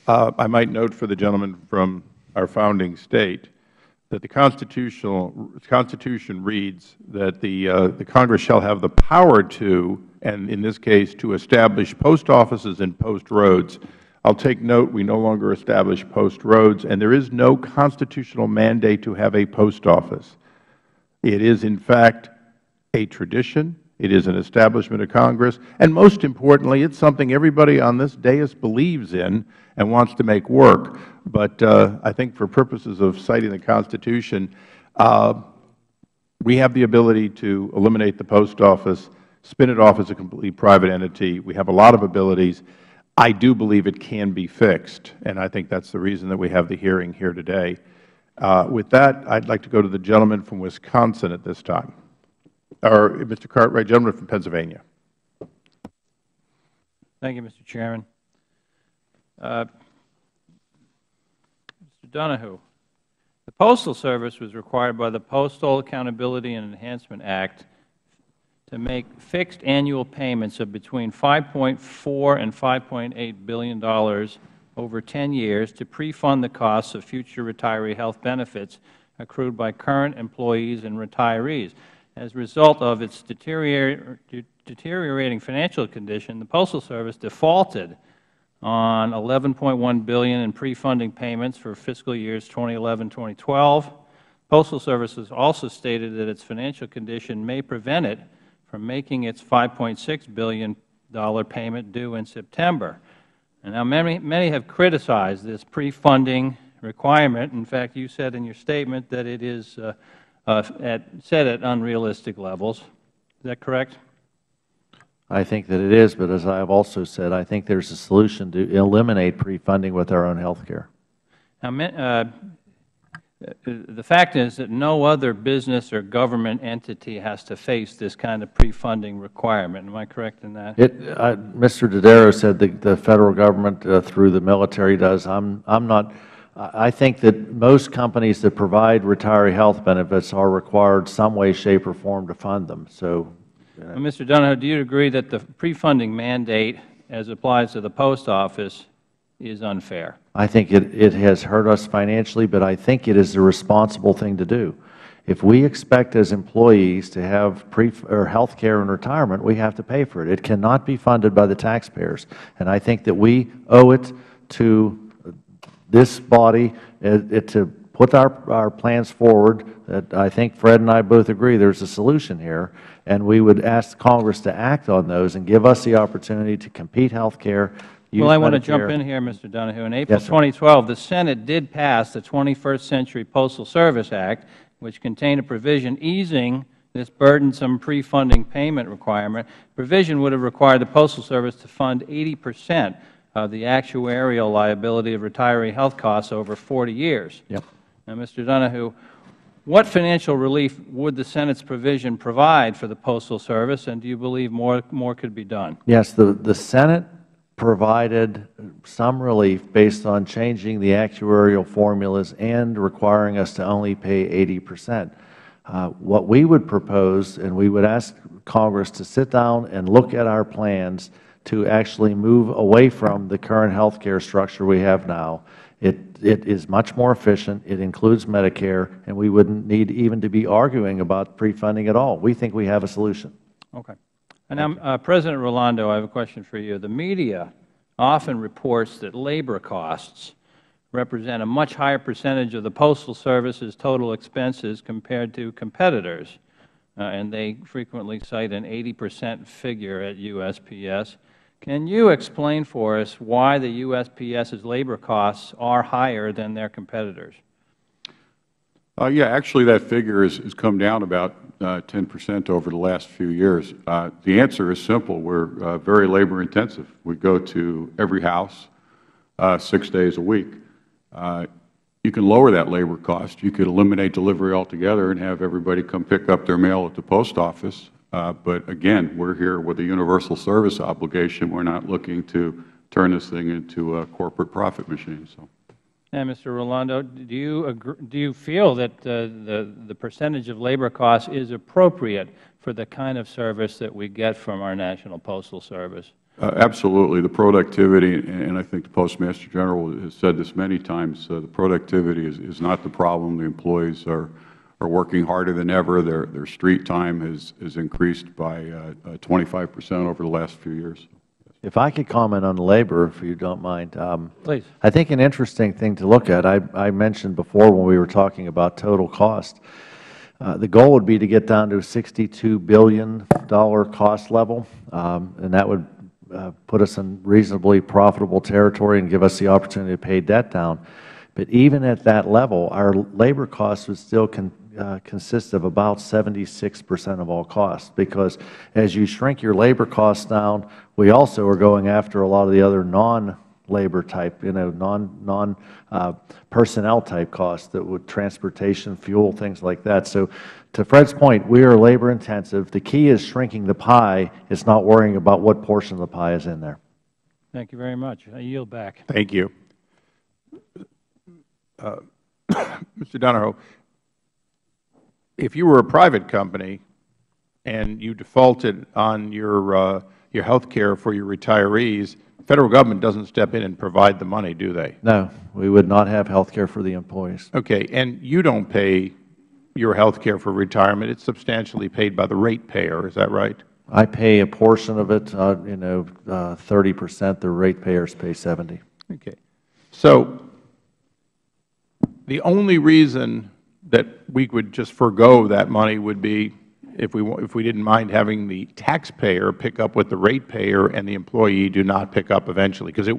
I might note for the gentleman from our founding state that the Constitution reads that the Congress shall have the power to, and in this case, to establish post offices and post roads. I'll take note, we no longer establish post roads, and there is no constitutional mandate to have a post office. It is, in fact, a tradition. It is an establishment of Congress. And most importantly, it's something everybody on this dais believes in and wants to make work. But I think for purposes of citing the Constitution, we have the ability to eliminate the post office, spin it off as a completely private entity. We have a lot of abilities. I do believe it can be fixed, and I think that's the reason that we have the hearing here today. With that, I'd like to go to the gentleman from Wisconsin at this time, or Mr. Cartwright, gentleman from Pennsylvania. Thank you, Mr. Chairman. Mr. Donohue, the Postal Service was required by the Postal Accountability and Enhancement Act to make fixed annual payments of between $5.4 and $5.8 billion over 10 years to pre-fund the costs of future retiree health benefits accrued by current employees and retirees. As a result of its deteriorating financial condition, the Postal Service defaulted on $11.1 billion in pre-funding payments for fiscal years 2011-2012. Postal Service has also stated that its financial condition may prevent it from making its $5.6 billion payment due in September. And now many have criticized this pre-funding requirement. In fact, you said in your statement that it is set at unrealistic levels. Is that correct? I think that it is, but as I have also said, I think there is a solution to eliminate pre-funding with our own health care. Now, the fact is that no other business or government entity has to face this kind of pre-funding requirement. Am I correct in that? Mr. Dodaro said the Federal Government through the military does. I'm not. I think that most companies that provide retiree health benefits are required some way, shape, or form to fund them. So, well, Mr. Donahoe, do you agree that the pre-funding mandate, as applies to the Post Office, is unfair? I think it has hurt us financially, but I think it is the responsible thing to do. If we expect as employees to have health care and retirement, we have to pay for it. It cannot be funded by the taxpayers. And I think that we owe it to this body to put our plans forward. That I think Fred and I both agree there is a solution here, and we would ask Congress to act on those and give us the opportunity to compete health care. Well, I want to jump in here, Mr. Donohue. In April 2012, the Senate did pass the 21st Century Postal Service Act, which contained a provision easing this burdensome pre-funding payment requirement. Provision would have required the Postal Service to fund 80% of the actuarial liability of retiree health costs over 40 years. Yep. Now, Mr. Donohue, what financial relief would the Senate's provision provide for the Postal Service, and do you believe more could be done? Yes, the Senate provided some relief based on changing the actuarial formulas and requiring us to only pay 80%. What we would propose, and we would ask Congress to sit down and look at our plans to actually move away from the current health care structure we have now. It is much more efficient. It includes Medicare, and we wouldn't need even to be arguing about pre-funding at all. We think we have a solution. Okay. And now, President Rolando, I have a question for you. The media often reports that labor costs represent a much higher percentage of the Postal Service's total expenses compared to competitors, and they frequently cite an 80% figure at USPS. Can you explain for us why the USPS's labor costs are higher than their competitors? Yeah, actually that figure has come down about 10% over the last few years. The answer is simple. We're very labor intensive. We go to every house 6 days a week. You can lower that labor cost. You could eliminate delivery altogether and have everybody come pick up their mail at the post office. But again, we're here with a universal service obligation. We're not looking to turn this thing into a corporate profit machine. So. And Mr. Rolando, do you feel that the percentage of labor costs is appropriate for the kind of service that we get from our National Postal Service? Absolutely. The productivity, and I think the Postmaster General has said this many times, the productivity is not the problem. The employees are working harder than ever. Their street time has increased by 25% over the last few years. If I could comment on labor, if you don't mind. Please. I think an interesting thing to look at, I mentioned before when we were talking about total cost, the goal would be to get down to a $62 billion cost level, and that would put us in reasonably profitable territory and give us the opportunity to pay debt down. But even at that level, our labor costs would still consist of about 76% of all costs, because as you shrink your labor costs down, we also are going after a lot of the other non-labor type, non-personnel type costs that would transportation, fuel, things like that. So to Fred's point, we are labor intensive. The key is shrinking the pie. It's not worrying about what portion of the pie is in there. Thank you very much. I yield back. Thank you. Mr. Donohoe, if you were a private company and you defaulted on your health care for your retirees, the Federal Government doesn't step in and provide the money, do they? No, we would not have health care for the employees. Okay, and you don't pay your health care for retirement. It's substantially paid by the ratepayer, is that right? I pay a portion of it, 30%. The ratepayers pay 70%. Okay. So the only reason that we would just forego that money would be if we didn't mind having the taxpayer pick up what the ratepayer and the employee do not pick up eventually. Because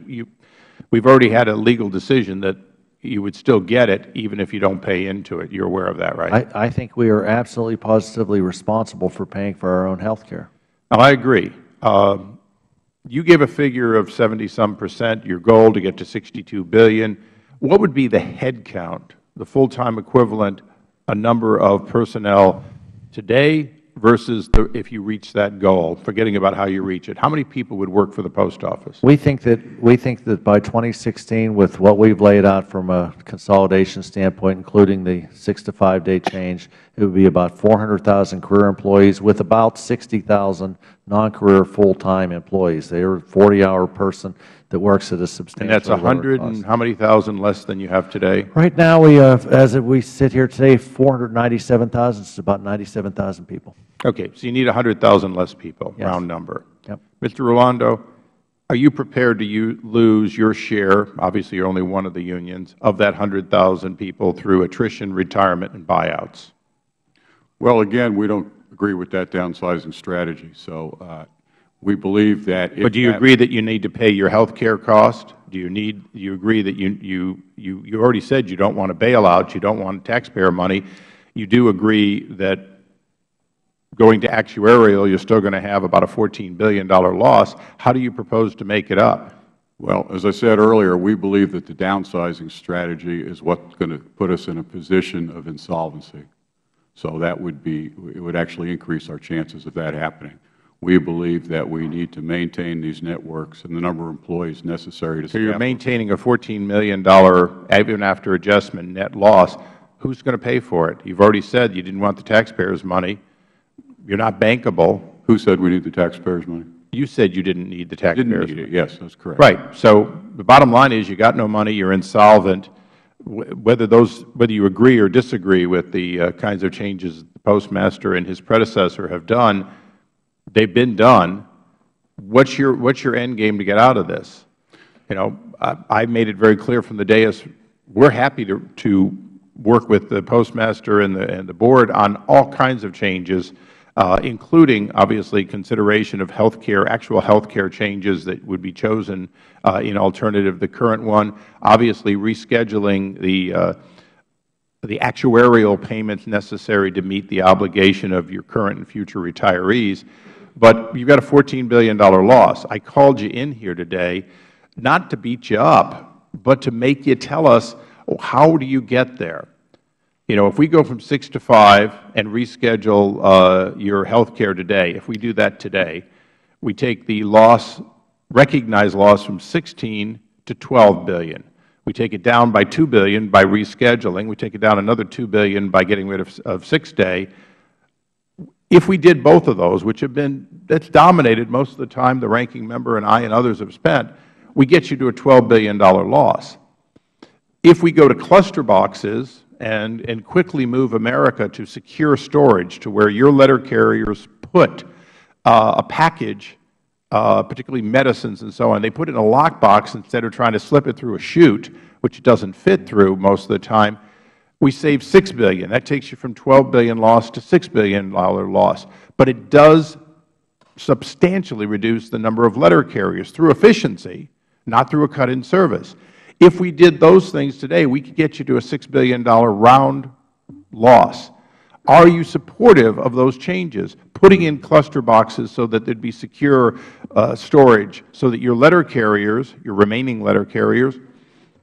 we've already had a legal decision that you would still get it even if you don't pay into it. You're aware of that, right? I think we are absolutely positively responsible for paying for our own health care. Now, I agree. You give a figure of 70-some%, your goal to get to $62 billion. What would be the head count, the full-time equivalent, a number of personnel today versus if you reach that goal, forgetting about how you reach it? How many people would work for the Post Office? We think that by 2016, with what we've laid out from a consolidation standpoint, including the 6 to 5 day change, it would be about 400,000 career employees with about 60,000 non-career full-time employees. They are a 40-hour person that works at a substantial And that's 100 and how many thousand less than you have today? Right now, we have, as we sit here today, 497,000. It's about 97,000 people. Okay, so you need 100,000 less people, Yes. round number. Yep. Mr. Rolando, are you prepared to lose your share, obviously you're only one of the unions, of that 100,000 people through attrition, retirement, and buyouts? Well, again, we don't agree with that downsizing strategy. So we believe that if But do you agree that you need to pay your health care cost? Do you agree that you already said you don't want a bailout, you don't want taxpayer money. You do agree that going to actuarial, you're still going to have about a $14 billion loss. How do you propose to make it up? Well, as I said earlier, we believe that the downsizing strategy is what's going to put us in a position of insolvency. So that would be, it would actually increase our chances of that happening. We believe that we need to maintain these networks and the number of employees necessary to staff. So you're maintaining a $14 million, even after adjustment, net loss. Who's going to pay for it? You've already said you didn't want the taxpayers' money. You're not bankable. Who said we need the taxpayers' money? You said you didn't need the taxpayers' money. Didn't need it. Yes, that's correct. Right. So the bottom line is you got no money, you're insolvent. Whether you agree or disagree with the kinds of changes the Postmaster and his predecessor have done, they've been done. What's your end game to get out of this? You know, I made it very clear from the dais, we're happy to work with the Postmaster and the board on all kinds of changes, including, obviously, consideration of health care, actual health care changes that would be chosen in alternative to the current one, obviously rescheduling the actuarial payments necessary to meet the obligation of your current and future retirees. But you've got a $14 billion loss. I called you in here today not to beat you up, but to make you tell us, oh, how do you get there? You know, if we go from 6 to 5 and reschedule your health care today, if we do that today, we take the loss, recognized loss from 16 to 12 billion. We take it down by $2 billion by rescheduling. We take it down another $2 billion by getting rid of 6-day. If we did both of those, which have been, that's dominated most of the time the ranking member and I and others have spent, we get you to a $12 billion loss. If we go to cluster boxes and quickly move America to secure storage to where your letter carriers put a package, particularly medicines and so on, they put it in a lockbox instead of trying to slip it through a chute, which it doesn't fit through most of the time, we save $6 billion. That takes you from $12 billion loss to $6 billion loss. But it does substantially reduce the number of letter carriers through efficiency, not through a cut in service. If we did those things today, we could get you to a $6 billion round loss. Are you supportive of those changes, putting in cluster boxes so that there would be secure storage, so that your letter carriers, your remaining letter carriers,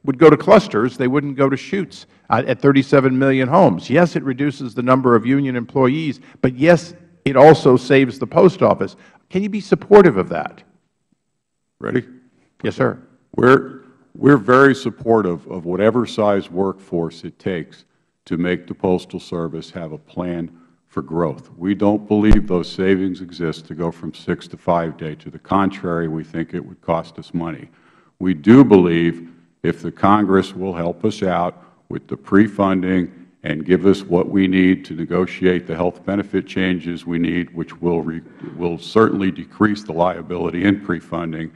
would go to clusters, they wouldn't go to chutes at 37 million homes? Yes, it reduces the number of union employees, but yes, it also saves the Post Office. Can you be supportive of that? Ready? Yes, sir. We're very supportive of whatever size workforce it takes to make the Postal Service have a plan for growth. We don't believe those savings exist to go from 6 to 5 day. To the contrary, we think it would cost us money. We do believe if the Congress will help us out with the pre-funding and give us what we need to negotiate the health benefit changes we need, which will certainly decrease the liability in pre-funding,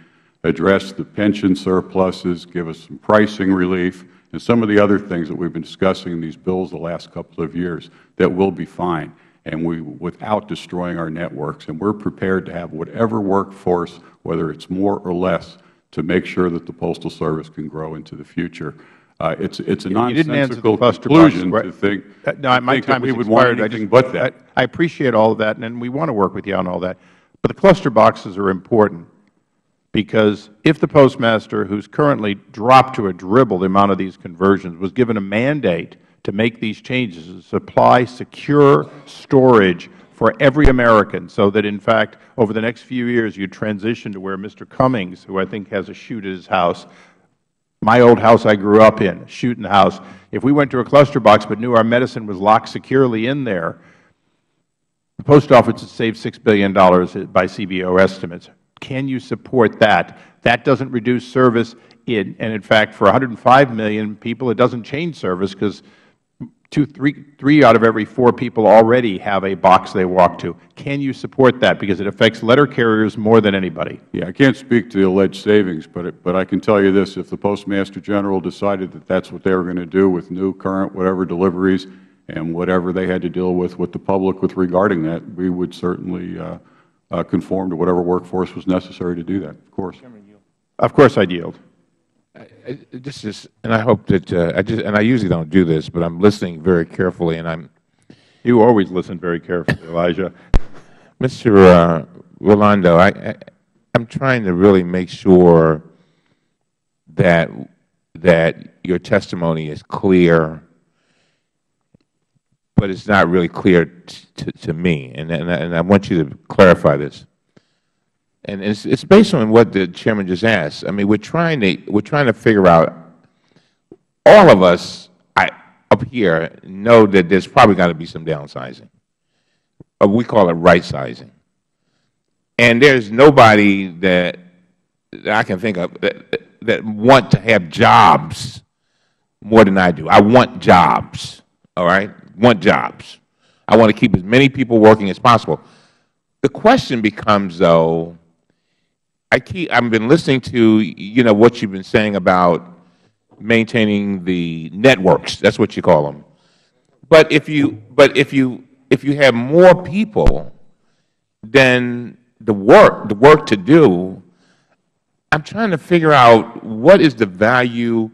address the pension surpluses, give us some pricing relief, and some of the other things that we've been discussing in these bills the last couple of years that will be fine, and without destroying our networks. And we're prepared to have whatever workforce, whether it's more or less, to make sure that the Postal Service can grow into the future. It's a nonsensical conclusion to think that we would want anything but that. I appreciate all of that, and we want to work with you on all that. But the cluster boxes are important, because if the postmaster, who's currently dropped to a dribble the amount of these conversions, was given a mandate to make these changes and supply secure storage for every American, so that, in fact, over the next few years you transition to where Mr. Cummings, who I think has a chute at his house, my old house I grew up in, chute in the house, if we went to a cluster box but knew our medicine was locked securely in there, the Post Office would save $6 billion by CBO estimates. Can you support that? That doesn't reduce service, and in fact, for 105 million people, it doesn't change service, because three out of every 4 people already have a box they walk to. Can you support that? Because it affects letter carriers more than anybody. Yeah, I can't speak to the alleged savings, but I can tell you this. If the Postmaster General decided that that's what they were going to do with new, current, whatever deliveries and whatever they had to deal with the public with regarding that, we would certainly conform to whatever workforce was necessary to do that, of course. Of course I'd yield. This is, and I hope that and I usually don't do this, but I'm listening very carefully, and You always listen very carefully, Elijah. Mr. Rolando, I'm trying to really make sure that your testimony is clear, but it's not really clear to me, and I want you to clarify this. And it's based on what the Chairman just asked. I mean, we're trying to figure out. All of us up here know that there's probably got to be some downsizing. We call it right-sizing. And there's nobody that I can think of that want to have jobs more than I do. I want jobs. All right, want jobs. I want to keep as many people working as possible. The question becomes, though. I've been listening to what you've been saying about maintaining the networks. That's what you call them. But if you have more people than the work to do, I'm trying to figure out what is the value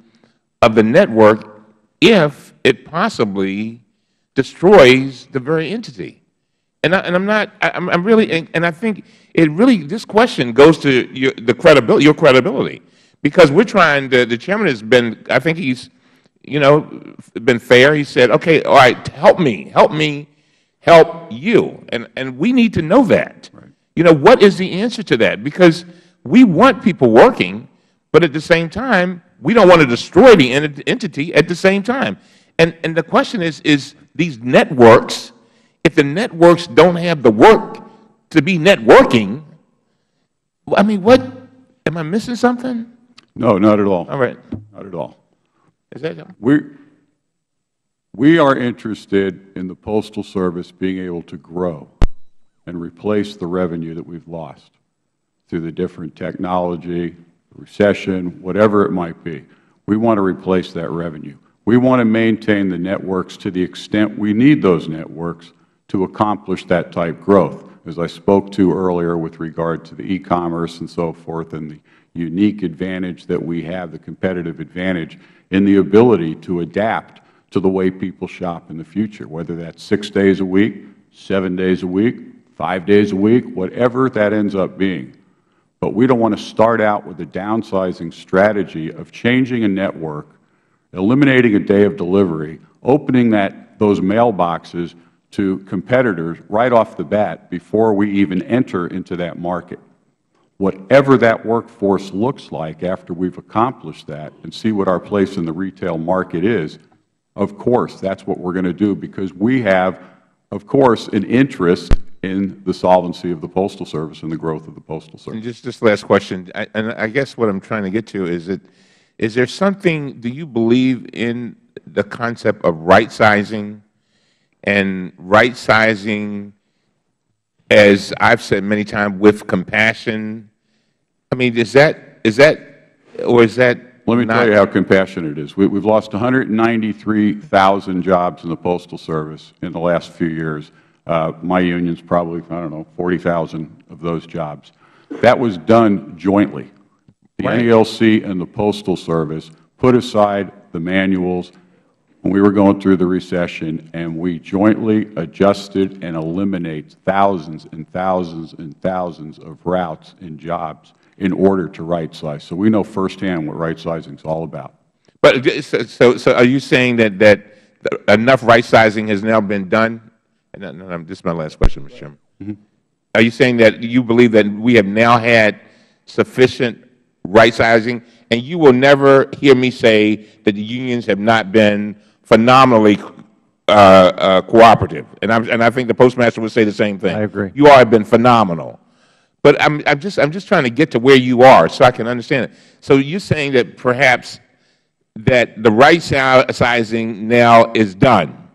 of the network if it possibly destroys the very entity. And I'm really, and I think this question goes to your credibility, because we're trying to, the Chairman has been, I think he's, been fair. He said, okay, all right, help me help you. And we need to know that. Right. What is the answer to that? Because we want people working, but at the same time, we don't want to destroy the entity at the same time. And the question is these networks, if the networks don't have the work to be networking, I mean, am I missing something? No, not at all. All right. Not at all. Is that we are interested in the Postal Service being able to grow and replace the revenue that we've lost through the different technology, recession, whatever it might be. We want to replace that revenue. We want to maintain the networks to the extent we need those networks to accomplish that type growth, as I spoke to earlier with regard to the e-commerce and so forth, and the unique advantage that we have, the competitive advantage in the ability to adapt to the way people shop in the future, whether that's 6 days a week, 7 days a week, 5 days a week, whatever that ends up being. But we don't want to start out with a downsizing strategy of changing a network, eliminating a day of delivery, opening those mailboxes to competitors right off the bat before we even enter into that market. Whatever that workforce looks like after we've accomplished that and see what our place in the retail market is, of course, that's what we're going to do, because we have, of course, an interest in the solvency of the Postal Service and the growth of the Postal Service. And just this last question, and I guess what I'm trying to get to is there something, do you believe in the concept of right-sizing? And right-sizing, as I've said many times, with compassion. I mean, is that Let me tell you how compassionate it is. We've lost 193,000 jobs in the Postal Service in the last few years. My union's probably, I don't know, 40,000 of those jobs. That was done jointly. The NALC and the Postal Service put aside the manuals when we were going through the recession, and we jointly adjusted and eliminated thousands and thousands and thousands of routes and jobs in order to right-size. So we know firsthand what right-sizing is all about. But so are you saying that enough right-sizing has now been done? And this is my last question, Mr. Chairman. Are you saying that you believe that we have now had sufficient right-sizing, and you will never hear me say that the unions have not been phenomenally cooperative? And I think the Postmaster would say the same thing. I agree. You all have been phenomenal. But I'm just trying to get to where you are so I can understand it. So you're saying that perhaps that the right-sizing now is done?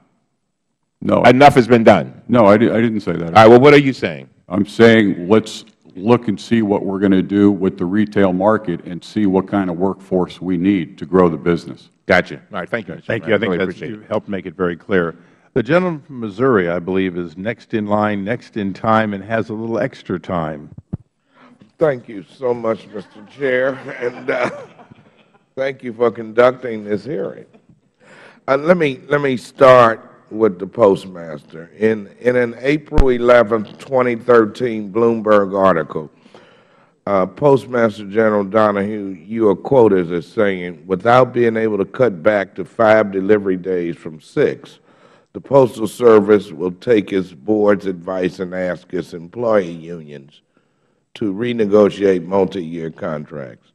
No. Enough has been done? No, I didn't say that. All right, well, what are you saying? I'm saying let's look and see what we're going to do with the retail market and see what kind of workforce we need to grow the business. Gotcha. All right, thank you. Thank you. I think you helped make it very clear. The gentleman from Missouri, I believe, is next in line, next in time, and has a little extra time. Thank you so much, Mr. Chair, and thank you for conducting this hearing. Let me start with the Postmaster. In an April 11, 2013 Bloomberg article, Postmaster General Donahue, you are quoted as saying, without being able to cut back to 5 delivery days from 6, the Postal Service will take its board's advice and ask its employee unions to renegotiate multi-year contracts.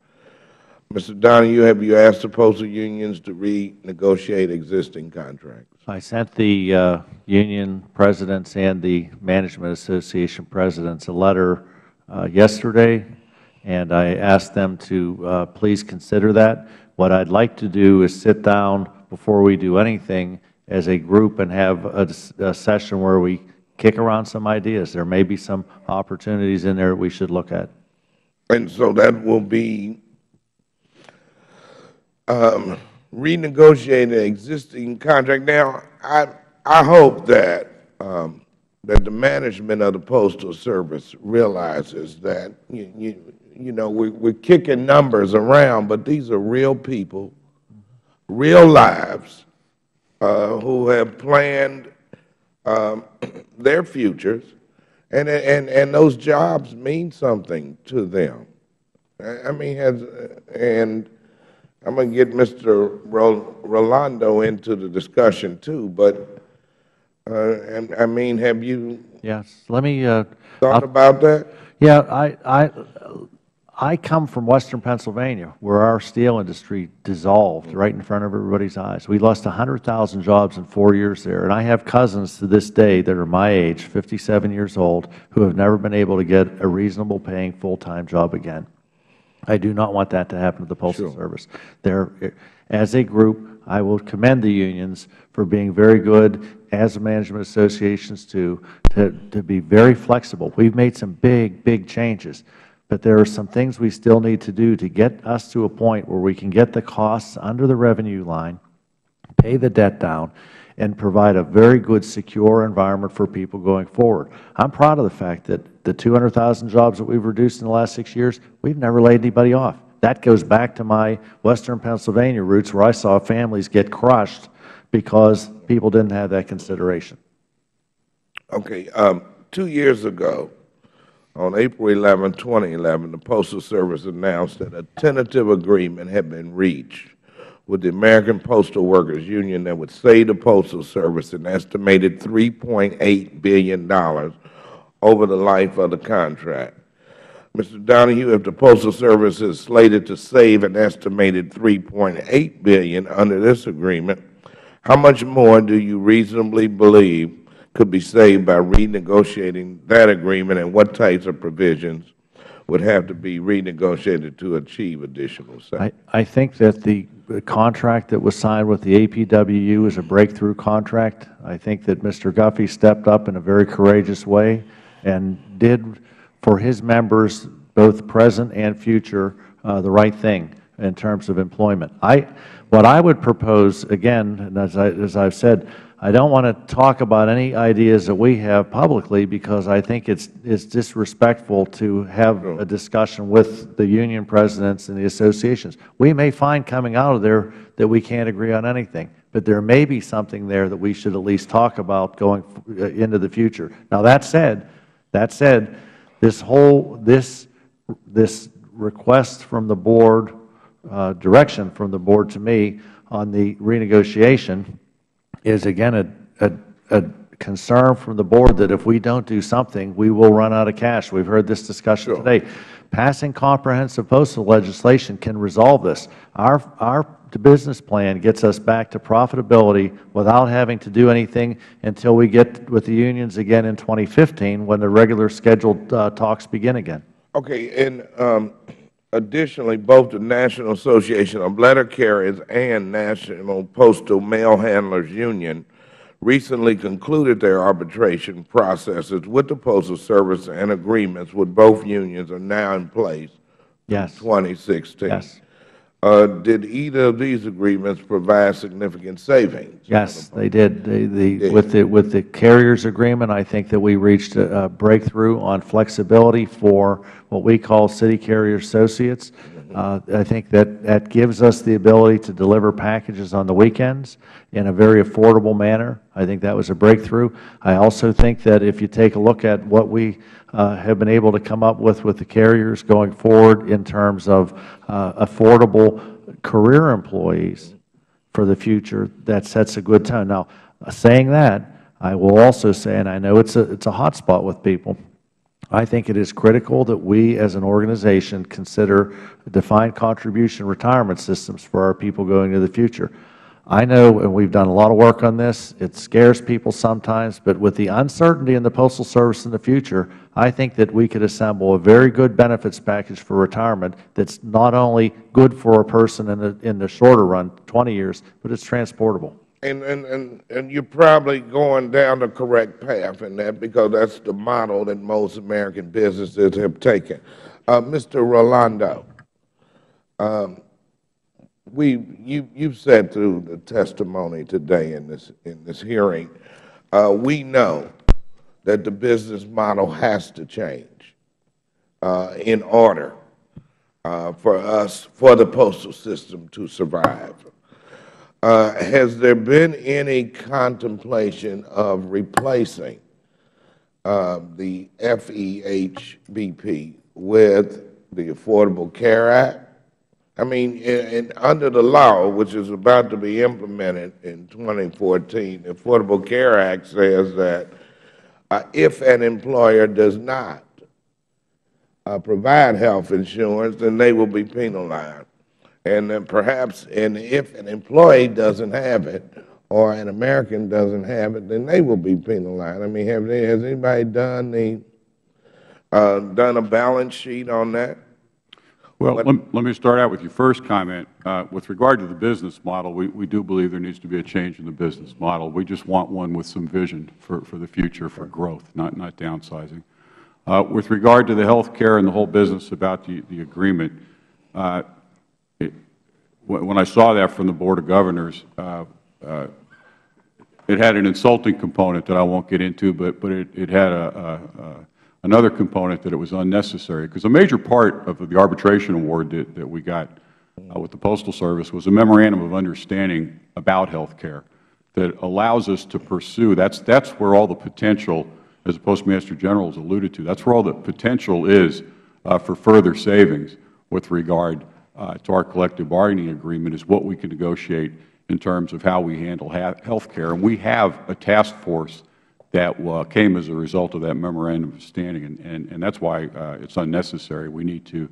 Mr. Donahue, have you asked the postal unions to renegotiate existing contracts? I sent the union presidents and the Management Association presidents a letter yesterday, and I asked them to please consider that. What I'd like to do is sit down before we do anything as a group and have a session where we kick around some ideas. There may be some opportunities in there that we should look at. And so that will be renegotiating an existing contract. Now, I hope that that the management of the Postal Service realizes that we're kicking numbers around, but these are real people, real lives, who have planned their futures, and those jobs mean something to them. I mean, and I'm going to get Mr. Rolando into the discussion too, but I mean, have you let me thought about that? Yeah, I come from Western Pennsylvania, where our steel industry dissolved right in front of everybody's eyes. We lost 100,000 jobs in 4 years there, and I have cousins to this day that are my age, 57 years old, who have never been able to get a reasonable paying full-time job again. I do not want that to happen to the Postal Service. As a group, I will commend the unions for being very good, as the management associations to be very flexible. We've made some big changes. But there are some things we still need to do to get us to a point where we can get the costs under the revenue line, pay the debt down, and provide a very good, secure environment for people going forward. I'm proud of the fact that the 200,000 jobs that we've reduced in the last 6 years, we've never laid anybody off. That goes back to my Western Pennsylvania roots, where I saw families get crushed because people didn't have that consideration. Okay. 2 years ago, on April 11, 2011, the Postal Service announced that a tentative agreement had been reached with the American Postal Workers Union that would save the Postal Service an estimated $3.8 billion over the life of the contract. Mr. Donahue, if the Postal Service is slated to save an estimated $3.8 billion under this agreement, how much more do you reasonably believe could be saved by renegotiating that agreement, and what types of provisions would have to be renegotiated to achieve additional savings? I think that the contract that was signed with the APWU is a breakthrough contract. I think that Mr. Guffey stepped up in a very courageous way and did for his members, both present and future, the right thing. in terms of employment. What I would propose, again, and as I've said, I don't want to talk about any ideas that we have publicly because I think it's disrespectful to have a discussion with the union presidents and the associations. We may find coming out of there that we can't agree on anything, but there may be something there that we should at least talk about going into the future. Now, that said, this request from the board, direction from the board to me on the renegotiation is, again, a concern from the board that if we don't do something, we will run out of cash. We've heard this discussion today. Passing comprehensive postal legislation can resolve this. Our business plan gets us back to profitability without having to do anything until we get with the unions again in 2015 when the regular scheduled talks begin again. Okay, and additionally, both the National Association of Letter Carriers and National Postal Mail Handlers Union recently concluded their arbitration processes with the Postal Service, and agreements with both unions are now in place in 2016. Yes. Did either of these agreements provide significant savings? Yes, they did. With the carriers agreement, I think that we reached a breakthrough on flexibility for what we call city carrier associates. I think that gives us the ability to deliver packages on the weekends in a very affordable manner. I think that was a breakthrough. I also think that if you take a look at what we have been able to come up with the carriers going forward in terms of affordable career employees for the future, that sets a good tone. Now, saying that, I will also say, and I know it's a hot spot with people, I think it is critical that we as an organization consider defined contribution retirement systems for our people going into the future. I know, and we've done a lot of work on this, it scares people sometimes, but with the uncertainty in the Postal Service in the future, I think that we could assemble a very good benefits package for retirement that's not only good for a person in the shorter run, 20 years, but it's transportable. And you're probably going down the correct path in that, because that's the model that most American businesses have taken. Mr. Rolando, you've said through the testimony today in this hearing, we know that the business model has to change in order for the postal system to survive. Has there been any contemplation of replacing the FEHBP with the Affordable Care Act? I mean, under the law, which is about to be implemented in 2014, the Affordable Care Act says that if an employer does not provide health insurance, then they will be penalized. And then perhaps, if an employee doesn't have it, or an American doesn't have it, then they will be penalized. I mean, has anybody done a balance sheet on that? Well, let me start out with your first comment. With regard to the business model, we do believe there needs to be a change in the business model. We just want one with some vision for the future, for growth, not downsizing. With regard to the health care and the whole business about the agreement, when I saw that from the Board of Governors, it had an insulting component that I won't get into, but it had another component that it was unnecessary, because a major part of the arbitration award that we got with the Postal Service was a memorandum of understanding about health care that allows us to pursue. That's where all the potential, as the Postmaster General has alluded to, that's where all the potential is for further savings with regard to our collective bargaining agreement, is what we can negotiate in terms of how we handle health care. And we have a task force that came as a result of that memorandum of understanding, and that's why it's unnecessary. We need to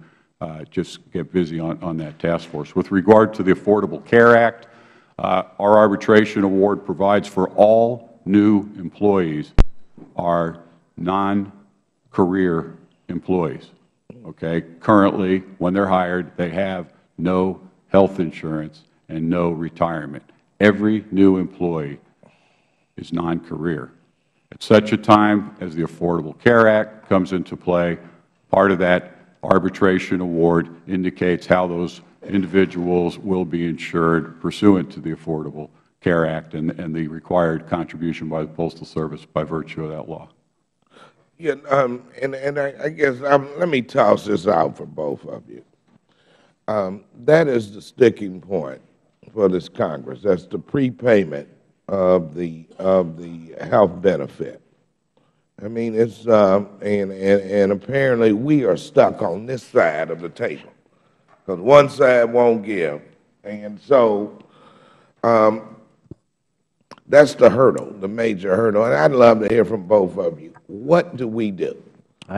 just get busy on that task force. With regard to the Affordable Care Act, our arbitration award provides for all new employees are non-career employees. Okay? Currently, when they're hired, they have no health insurance and no retirement. Every new employee is non-career. At such a time as the Affordable Care Act comes into play, part of that arbitration award indicates how those individuals will be insured pursuant to the Affordable Care Act and the required contribution by the Postal Service by virtue of that law. Yeah, and I guess let me toss this out for both of you. That is the sticking point for this Congress. That's the prepayment of the health benefit. I mean, it's and apparently we are stuck on this side of the table because one side won't give, and so that's the hurdle, the major hurdle. And I'd love to hear from both of you. What do we do?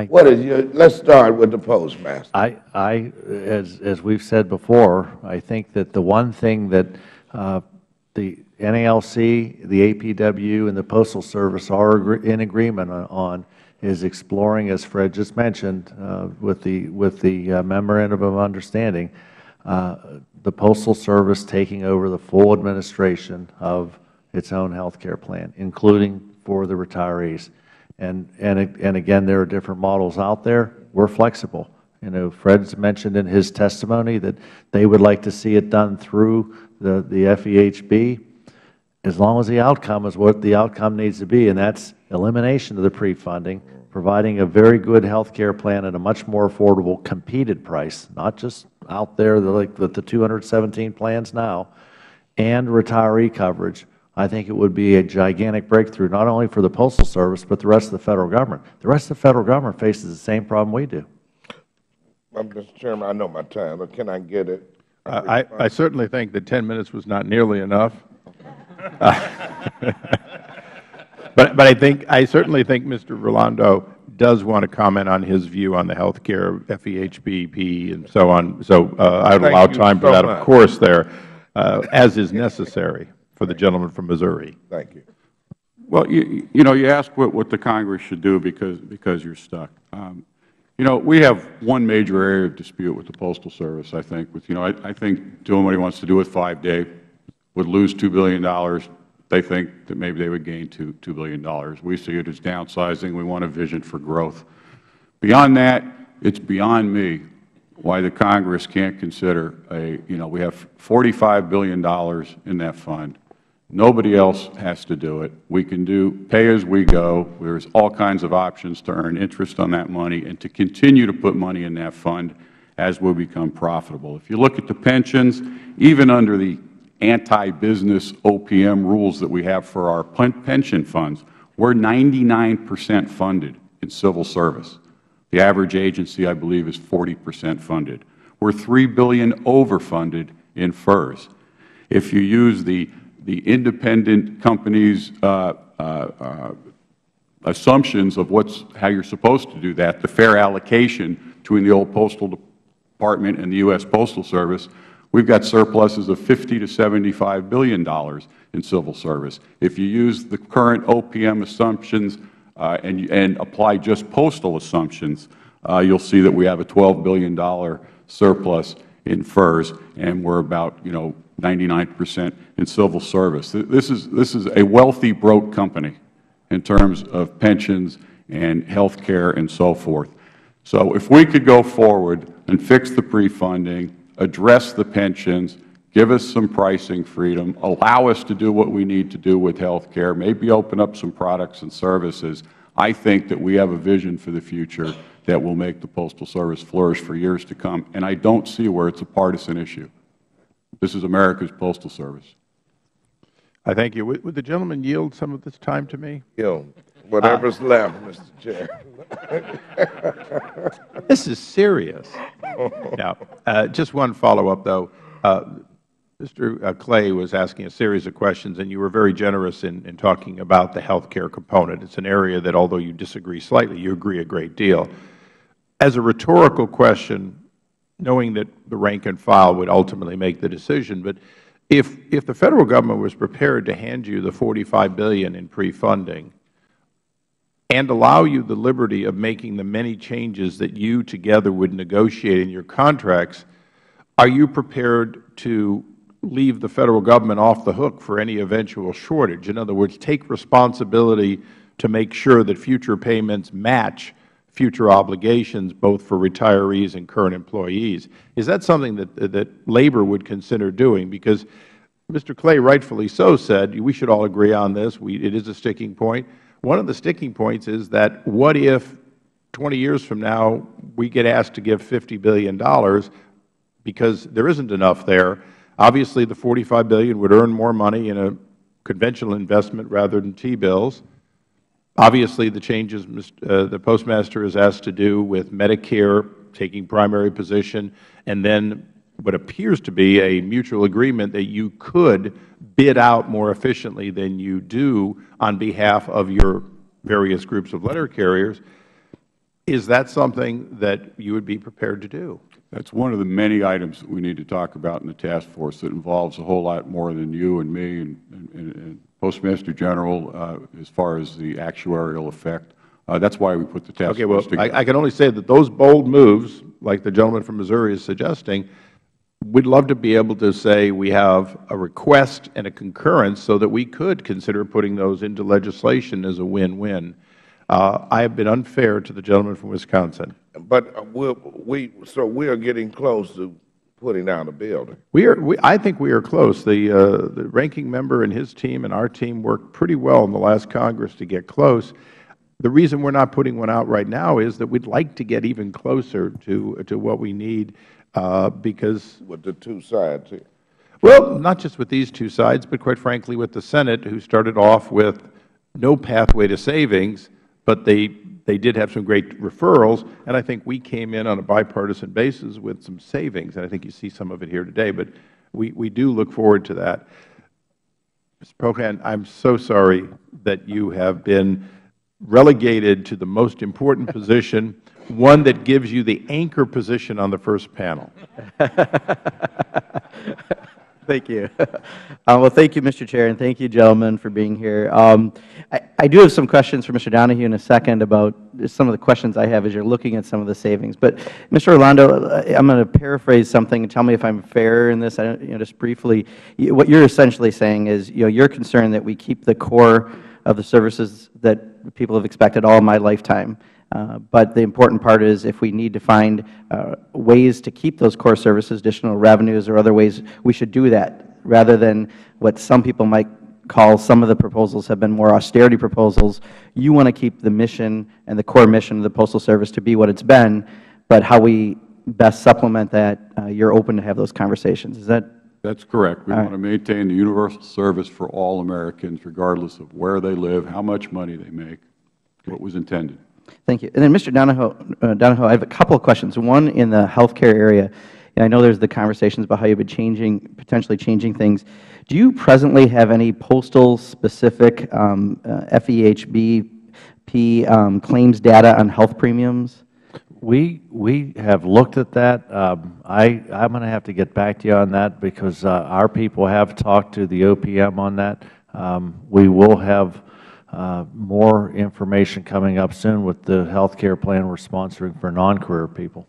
What is your? Let's start with the Postmaster. As we've said before, I think that the one thing that the NALC, the APW, and the Postal Service are in agreement on is exploring, as Fred just mentioned, with the memorandum of understanding, the Postal Service taking over the full administration of its own health care plan, including for the retirees. And again, there are different models out there. We're flexible. You know, Fred's mentioned in his testimony that they would like to see it done through the FEHB, as long as the outcome is what the outcome needs to be, and that's elimination of the pre-funding, providing a very good health care plan at a much more affordable competed price, not just out there like with the 217 plans now, and retiree coverage. I think it would be a gigantic breakthrough, not only for the Postal Service, but the rest of the Federal Government. The rest of the Federal Government faces the same problem we do. Mr. Chairman, I know my time, but can I get it? I certainly think that 10 minutes was not nearly enough. But I certainly think Mr. Rolando does want to comment on his view on the health care, FEHBP, and so on. So I would allow time for that, of course, there, as is necessary for the gentleman from Missouri. Thank you. Well, you know, you ask what the Congress should do because you're stuck. You know, we have one major area of dispute with the Postal Service, I think. I think doing what he wants to do with 5-day would lose $2 billion. They think that maybe they would gain $2 billion. We see it as downsizing. We want a vision for growth. Beyond that, it's beyond me why the Congress can't consider we have $45 billion in that fund. Nobody else has to do it. We can do pay as we go. There's all kinds of options to earn interest on that money and to continue to put money in that fund as we become profitable. If you look at the pensions, even under the anti-business OPM rules that we have for our pension funds, we're 99% funded in civil service. The average agency, I believe, is 40% funded. We're $3 billion overfunded in FERS. If you use the independent companies' assumptions of how you're supposed to do that, the fair allocation between the old Postal Department and the U.S. Postal Service, we've got surpluses of $50 to $75 billion in civil service. If you use the current OPM assumptions and apply just postal assumptions, you'll see that we have a $12 billion surplus in FERS, and we're about 99% in civil service. This is a wealthy broke company in terms of pensions and health care and so forth. So if we could go forward and fix the pre-funding, address the pensions, give us some pricing freedom, allow us to do what we need to do with health care, maybe open up some products and services, I think that we have a vision for the future that will make the Postal Service flourish for years to come, and I don't see where it's a partisan issue. This is America's Postal Service. I thank you. Would the gentleman yield some of this time to me? Whatever's left, Mr. Chair. This is serious. Now, just one follow-up, though. Mr. Clay was asking a series of questions, and you were very generous in talking about the health care component. It's an area that, although you disagree slightly, you agree a great deal. As a rhetorical question, knowing that the rank and file would ultimately make the decision, but if the Federal Government was prepared to hand you the $45 billion in pre-funding and allow you the liberty of making the many changes that you together would negotiate in your contracts, are you prepared to leave the Federal Government off the hook for any eventual shortage? In other words, take responsibility to make sure that future payments match future obligations both for retirees and current employees. Is that something that Labor would consider doing? Because Mr. Clay rightfully so said we should all agree on this. It is a sticking point. One of the sticking points is that what if 20 years from now we get asked to give $50 billion because there isn't enough there? Obviously, the $45 billion would earn more money in a conventional investment rather than T-bills. Obviously, the changes the Postmaster is asked to do with Medicare taking primary position, and then what appears to be a mutual agreement that you could bid out more efficiently than you do on behalf of your various groups of letter carriers. Is that something that you would be prepared to do? That's one of the many items that we need to talk about in the task force that involves a whole lot more than you and me and Postmaster General as far as the actuarial effect. That's why we put the task force together. I can only say that those bold moves, like the gentleman from Missouri is suggesting, we'd love to be able to say we have a request and a concurrence so that we could consider putting those into legislation as a win-win. I have been unfair to the gentleman from Wisconsin. But so we are getting close to putting out a bill. I think we are close. The ranking member and his team and our team worked pretty well in the last Congress to get close. The reason we're not putting one out right now is that we'd like to get even closer to what we need because with the two sides here. Well, not just with these two sides, but quite frankly with the Senate, who started off with no pathway to savings, but they did have some great referrals, and I think we came in on a bipartisan basis with some savings, and I think you see some of it here today, but we do look forward to that. Mr. Pocan, I'm so sorry that you have been relegated to the most important position, one that gives you the anchor position on the first panel. Thank you. Well, thank you, Mr. Chair, and thank you, gentlemen, for being here. I do have some questions for Mr. Donohue in a second about some of the questions I have as you're looking at some of the savings. But, Mr. Orlando, I'm going to paraphrase something and tell me if I'm fair in this. Just briefly, what you're essentially saying is you're concerned that we keep the core of the services that people have expected all my lifetime. But the important part is if we need to find ways to keep those core services, additional revenues or other ways, we should do that rather than what some people might call some of the proposals have been more austerity proposals. You want to keep the mission and the core mission of the Postal Service to be what it's been, but how we best supplement that, you're open to have those conversations. Is that? That's correct. We want to maintain the universal service for all Americans regardless of where they live, how much money they make, what was intended. Thank you. And then, Mr. Donohue, I have a couple of questions. One in the healthcare area. I know there's the conversations about how you've been potentially changing things. Do you presently have any postal-specific FEHB claims data on health premiums? We have looked at that. I'm going to have to get back to you on that because our people have talked to the OPM on that. We will have more information coming up soon with the health care plan we're sponsoring for non-career people.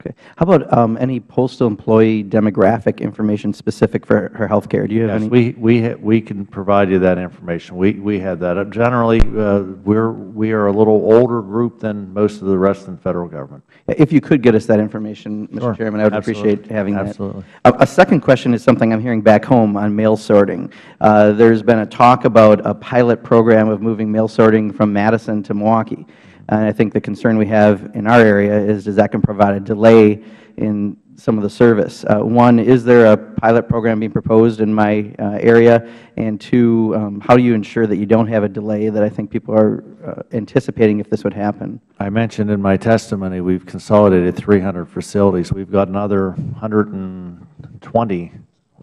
Okay. How about any postal employee demographic information specific for health care? Do you have any? We can provide you that information. We have that. Generally, we are a little older group than most of the rest of the Federal Government. If you could get us that information, Mr. Chairman, I would appreciate having that. Absolutely. A second question is something I'm hearing back home on mail sorting. There's been a talk about a pilot program of moving mail sorting from Madison to Milwaukee. And I think the concern we have in our area is that can provide a delay in some of the service. One, is there a pilot program being proposed in my area? And two, how do you ensure that you don't have a delay that I think people are anticipating if this would happen? I mentioned in my testimony we've consolidated 300 facilities. We've got another 120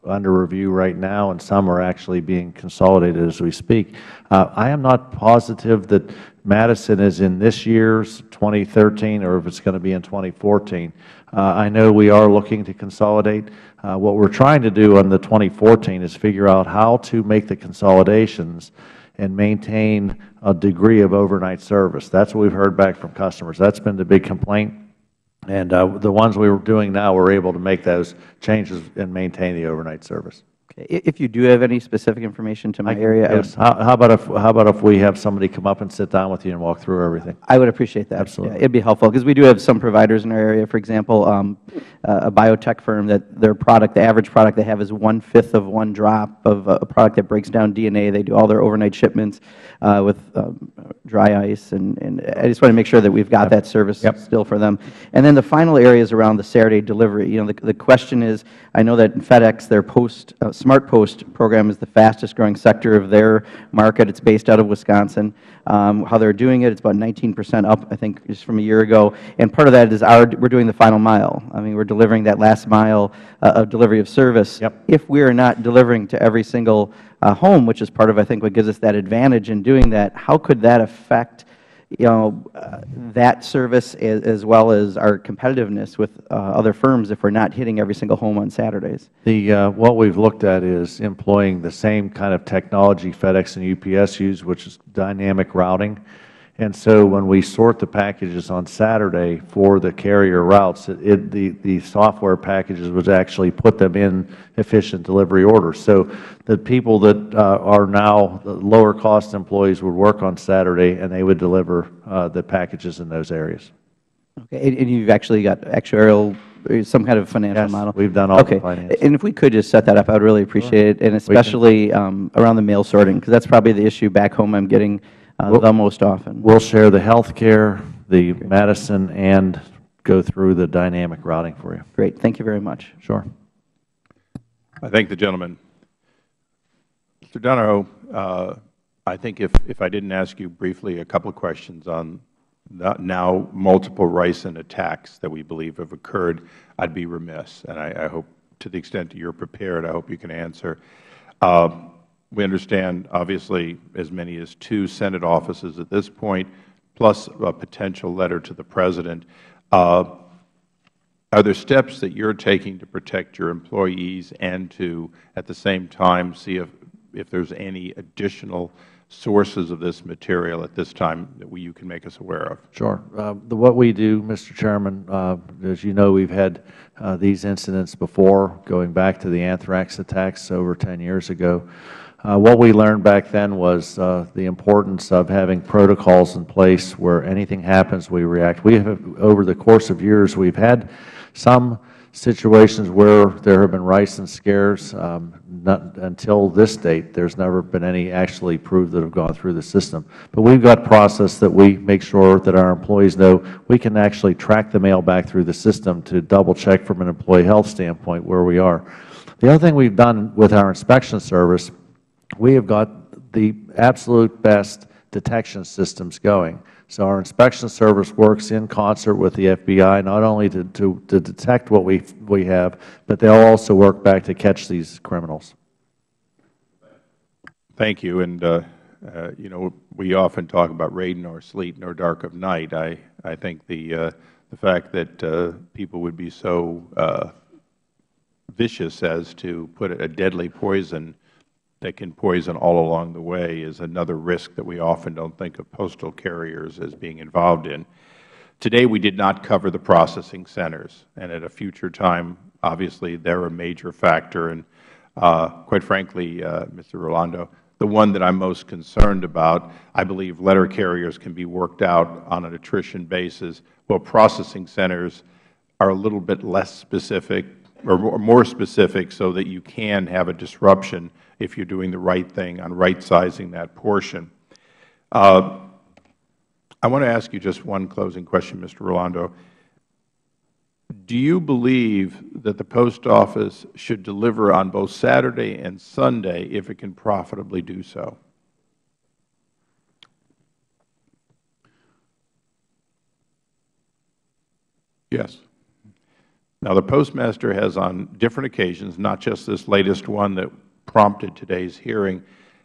under review right now, and some are actually being consolidated as we speak. I am not positive that Madison is in this year's 2013 or if it's going to be in 2014. I know we are looking to consolidate. What we're trying to do on the 2014 is figure out how to make the consolidations and maintain a degree of overnight service. That's what we've heard back from customers. That's been the big complaint. And the ones we were doing now, we're able to make those changes and maintain the overnight service. If you do have any specific information to my area, yes. How about if we have somebody come up and sit down with you and walk through everything? I would appreciate that. Absolutely. Yeah, it'd be helpful, because we do have some providers in our area. For example, a biotech firm that their product, the average product they have is 1/5 of one drop of a product that breaks down DNA. They do all their overnight shipments with dry ice, and I just want to make sure that we've got that service still for them. And then the final area is around the Saturday delivery. You know, the question is, I know that in FedEx, their Smart Post program is the fastest growing sector of their market. It's based out of Wisconsin. How they're doing it, it's about 19% up, I think, just from a year ago. And part of that is we're doing the final mile. I mean, we're delivering that last mile of delivery of service. If we are not delivering to every single home, which is part of, I think, what gives us that advantage in doing that, how could that affect, you know, that service as well as our competitiveness with other firms if we're not hitting every single home on Saturdays? What we've looked at is employing the same kind of technology FedEx and UPS use, which is dynamic routing. And so when we sort the packages on Saturday for the carrier routes, the software packages would actually put them in efficient delivery orders. So the people that are now the lower cost employees would work on Saturday, and they would deliver the packages in those areas. Okay, and you've actually got actuarial, some kind of financial model? Yes, we've done all the finance. And if we could just set that up, I would really appreciate it, and especially around the mail sorting, because that's probably the issue back home I'm getting the most often. We'll share the health care, the medicine, and go through the dynamic routing for you. Great. Thank you very much. Sure. I thank the gentleman. Mr. Donahoe, I think if I didn't ask you briefly a couple of questions on now multiple ricin attacks that we believe have occurred, I'd be remiss. And I hope, to the extent that you're prepared, I hope you can answer. We understand, obviously, as many as 2 Senate offices at this point, plus a potential letter to the President. Are there steps that you're taking to protect your employees and to, at the same time, see if there's any additional sources of this material at this time that you can make us aware of? Sure. What we do, Mr. Chairman, as you know, we've had these incidents before, going back to the anthrax attacks over 10 years ago. What we learned back then was the importance of having protocols in place where anything happens, we react. We have, over the course of years, we've had some situations where there have been ricin scares. Not until this date, there's never been any actually proved that have gone through the system. But we've got process that we make sure that our employees know we can actually track the mail back through the system to double check from an employee health standpoint where we are. The other thing we've done with our inspection service, we have got the absolute best detection systems going. So our inspection service works in concert with the FBI, not only to detect what we have, but they'll also work back to catch these criminals. Thank you. And, you know, we often talk about rain nor sleet nor dark of night. I think the fact that people would be so vicious as to put a deadly poison that can poison all along the way is another risk that we often don't think of postal carriers as being involved in. Today, we did not cover the processing centers, and at a future time, obviously, they're a major factor. And quite frankly, Mr. Rolando, the one that I'm most concerned about, I believe letter carriers can be worked out on an attrition basis, while processing centers are a little bit less specific or more specific so that you can have a disruption if you're doing the right thing on right-sizing that portion. I want to ask you just one closing question, Mr. Rolando. Do you believe that the Post Office should deliver on both Saturday and Sunday if it can profitably do so? Yes. Now, the Postmaster has on different occasions, not just this latest one that prompted today's hearing,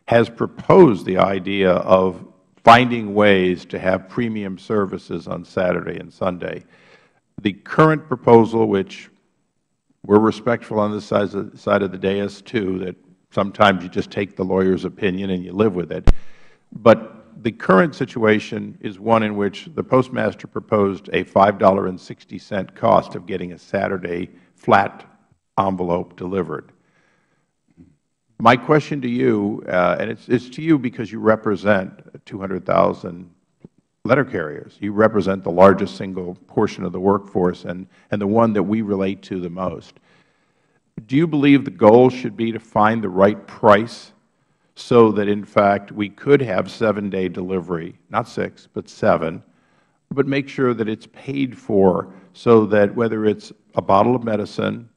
has proposed the idea of finding ways to have premium services on Saturday and Sunday. The current proposal, which we're respectful on this side of the dais too, that sometimes you just take the lawyer's opinion and you live with it, but the current situation is one in which the Postmaster proposed a $5.60 cost of getting a Saturday flat envelope delivered. My question to you, and it's to you because you represent 200,000 letter carriers. You represent the largest single portion of the workforce and the one that we relate to the most. Do you believe the goal should be to find the right price so that, in fact, we could have 7-day delivery, not 6, but 7, but make sure that it's paid for so that whether it's a bottle of medicine,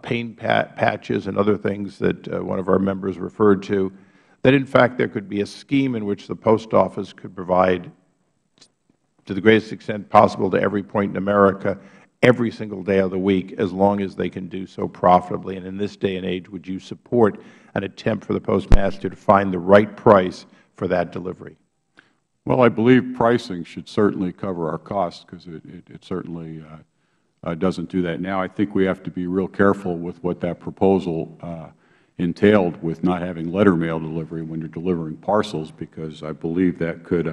pain patches and other things that one of our members referred to, that in fact there could be a scheme in which the Post Office could provide to the greatest extent possible to every point in America every single day of the week, as long as they can do so profitably. And in this day and age, would you support an attempt for the Postmaster to find the right price for that delivery? Well, I believe pricing should certainly cover our costs, because it certainly doesn't do that now. I think we have to be real careful with what that proposal entailed with not having letter mail delivery when you're delivering parcels, because I believe that could,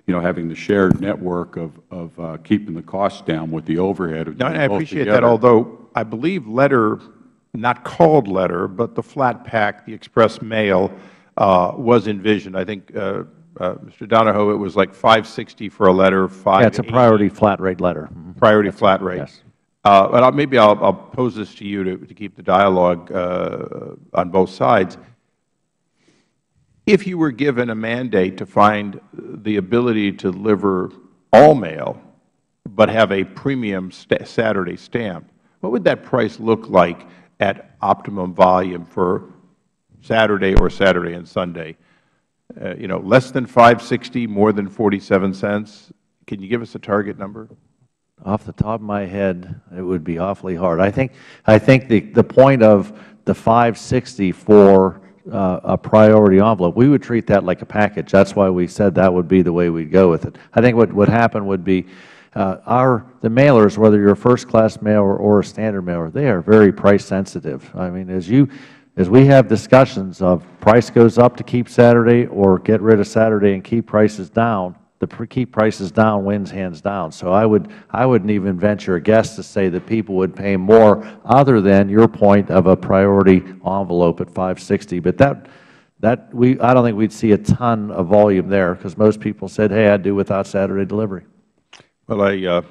having the shared network of keeping the costs down with the overhead of doing both together. I appreciate that, although I believe letter, not called letter, but the flat pack, the express mail, was envisioned. I think, Mr. Donahoe, it was like $5.60 for a letter, $5.80. Yeah, it's a priority flat rate letter. Priority flat rate. Yes. But maybe I'll pose this to you to keep the dialogue on both sides. If you were given a mandate to find the ability to deliver all mail but have a premium Saturday stamp, what would that price look like at optimum volume for Saturday or Saturday and Sunday? Less than $5.60, more than 47 cents? Can you give us a target number? Off the top of my head, it would be awfully hard. I think the point of the $5.60 for a priority envelope, we would treat that like a package. That's why we said that would be the way we'd go with it. I think what would happen would be the mailers, whether you're a first-class mailer or a standard mailer, they are very price sensitive. I mean, as we have discussions of price goes up to keep Saturday or get rid of Saturday and keep prices down, the keep prices down wins hands down. So I wouldn't even venture a guess to say that people would pay more, other than your point of a priority envelope at $5.60. But I don't think we'd see a ton of volume there, because most people said, hey, I'd do without Saturday delivery. Well,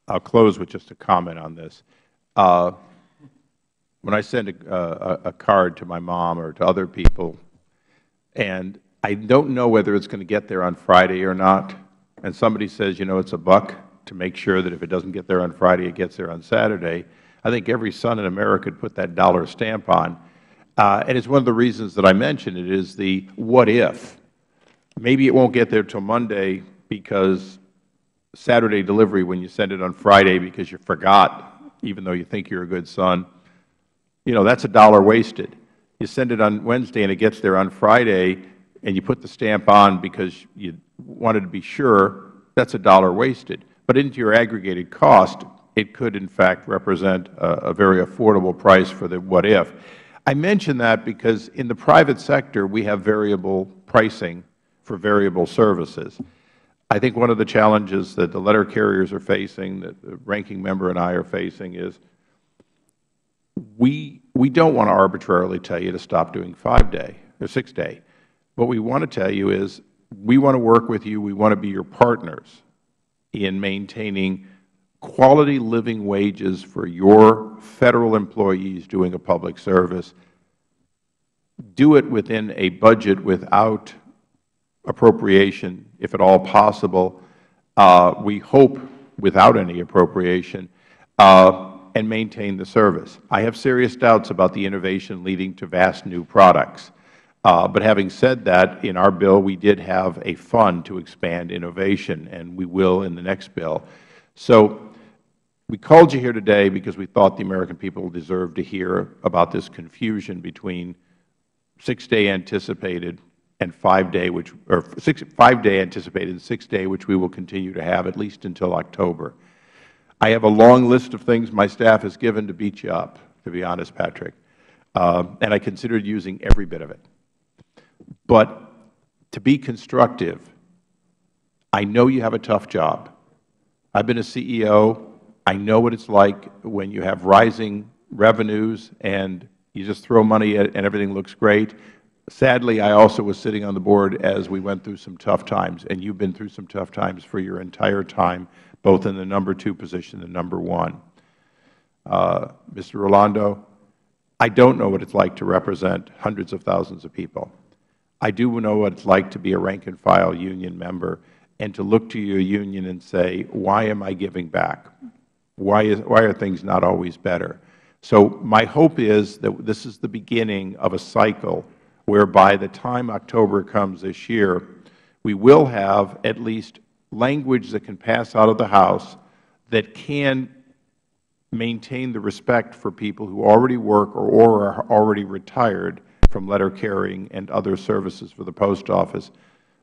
I'll close with just a comment on this. When I send a card to my mom or to other people, and I don't know whether it's going to get there on Friday or not, and somebody says, it's $1 to make sure that if it doesn't get there on Friday, it gets there on Saturday, I think every son in America could put that dollar stamp on. And it's one of the reasons that I mentioned it is the what if. Maybe it won't get there till Monday because Saturday delivery, when you send it on Friday because you forgot, even though you think you're a good son, that's $1 wasted. You send it on Wednesday and it gets there on Friday, and you put the stamp on because you wanted to be sure, that's $1 wasted. But into your aggregated cost, it could, in fact, represent a very affordable price for the what if. I mention that because in the private sector, we have variable pricing for variable services. I think one of the challenges that the letter carriers are facing, that the ranking member and I are facing, is we don't want to arbitrarily tell you to stop doing 5-day or 6-day. What we want to tell you is we want to work with you. We want to be your partners in maintaining quality living wages for your Federal employees doing a public service. Do it within a budget without appropriation, if at all possible. We hope without any appropriation, and maintain the service. I have serious doubts about the innovation leading to vast new products. But having said that, in our bill, we did have a fund to expand innovation, and we will in the next bill. So we called you here today because we thought the American people deserved to hear about this confusion between 6-day anticipated and 5-day, or 5-day anticipated and 6-day, which we will continue to have at least until October. I have a long list of things my staff has given to beat you up, to be honest, Patrick, and I considered using every bit of it. But to be constructive, I know you have a tough job. I've been a CEO. I know what it's like when you have rising revenues and You just throw money at it and everything looks great. Sadly, I also was sitting on the board as we went through some tough times, and you've been through some tough times for your entire time, both in the number 2 position and number 1. Mr. Rolando, I don't know what it's like to represent hundreds of thousands of people. I do know what it's like to be a rank-and-file union member and to look to your union and say, why am I giving back? Why are things not always better? So my hope is that this is the beginning of a cycle where by the time October comes this year, we will have at least language that can pass out of the House that can maintain the respect for people who already work or are already retired from letter carrying and other services for the Post Office,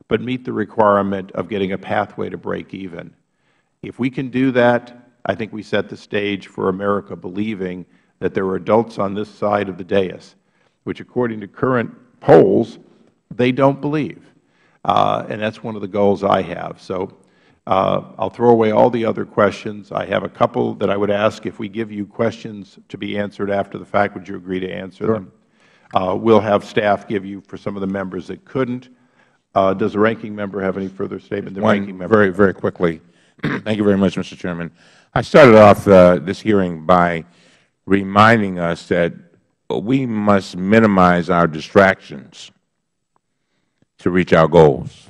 but meet the requirement of getting a pathway to break even. If we can do that, I think we set the stage for America believing that there are adults on this side of the dais, which according to current polls, they don't believe. And that's one of the goals I have. So I'll throw away all the other questions. I have a couple that I would ask. If we give you questions to be answered after the fact, would you agree to answer them? We'll have staff give you for some of the members that couldn't. Does the ranking member have any further statement? Very quickly. Thank you very much, Mr. Chairman. I started off this hearing by reminding us that we must minimize our distractions to reach our goals.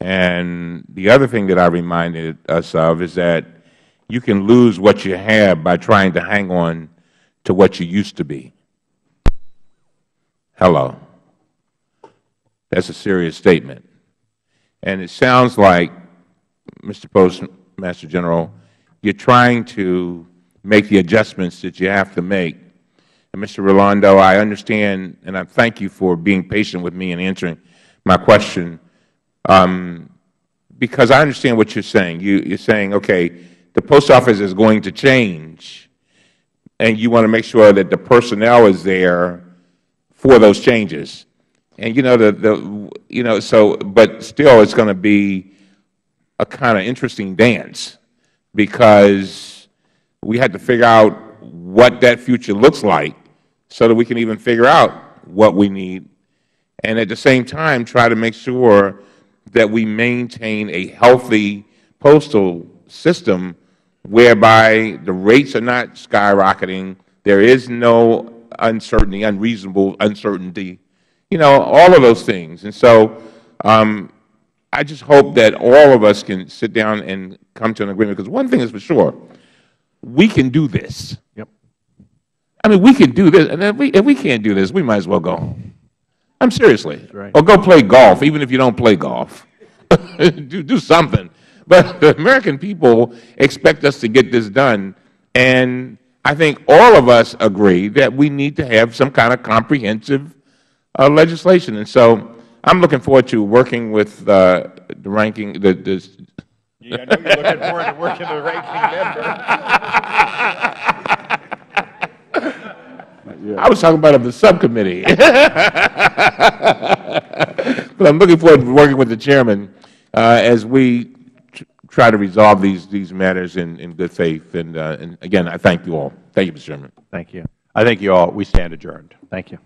And the other thing that I reminded us of is that you can lose what you have by trying to hang on to what you used to be. Hello. That's a serious statement. And it sounds like, Mr. Postmaster General, you're trying to make the adjustments that you have to make. And Mr. Rolando, I understand, and I thank you for being patient with me in answering my question, because I understand what you're saying. You're saying, okay, the Post Office is going to change, and you want to make sure that the personnel is there for those changes. And but still, it's going to be a kind of interesting dance, because we had to figure out what that future looks like so that we can even figure out what we need, and at the same time try to make sure that we maintain a healthy postal system whereby the rates are not skyrocketing, there is no uncertainty, unreasonable uncertainty, all of those things. And so I just hope that all of us can sit down and come to an agreement, because one thing is for sure, we can do this. Yep. I mean, we can do this, and if we can't do this, we might as well go home. I'm seriously. Right. Or go play golf, even if you don't play golf. do something. But the American people expect us to get this done, and I think all of us agree that we need to have some kind of comprehensive legislation. And so I'm looking forward to working with the ranking. I know you're looking forward to working with the ranking member. I was talking about the subcommittee. But I'm looking forward to working with the chairman as we try to resolve these matters in good faith. And again, I thank you all. Thank you, Mr. Chairman. Thank you. I thank you all. We stand adjourned. Thank you.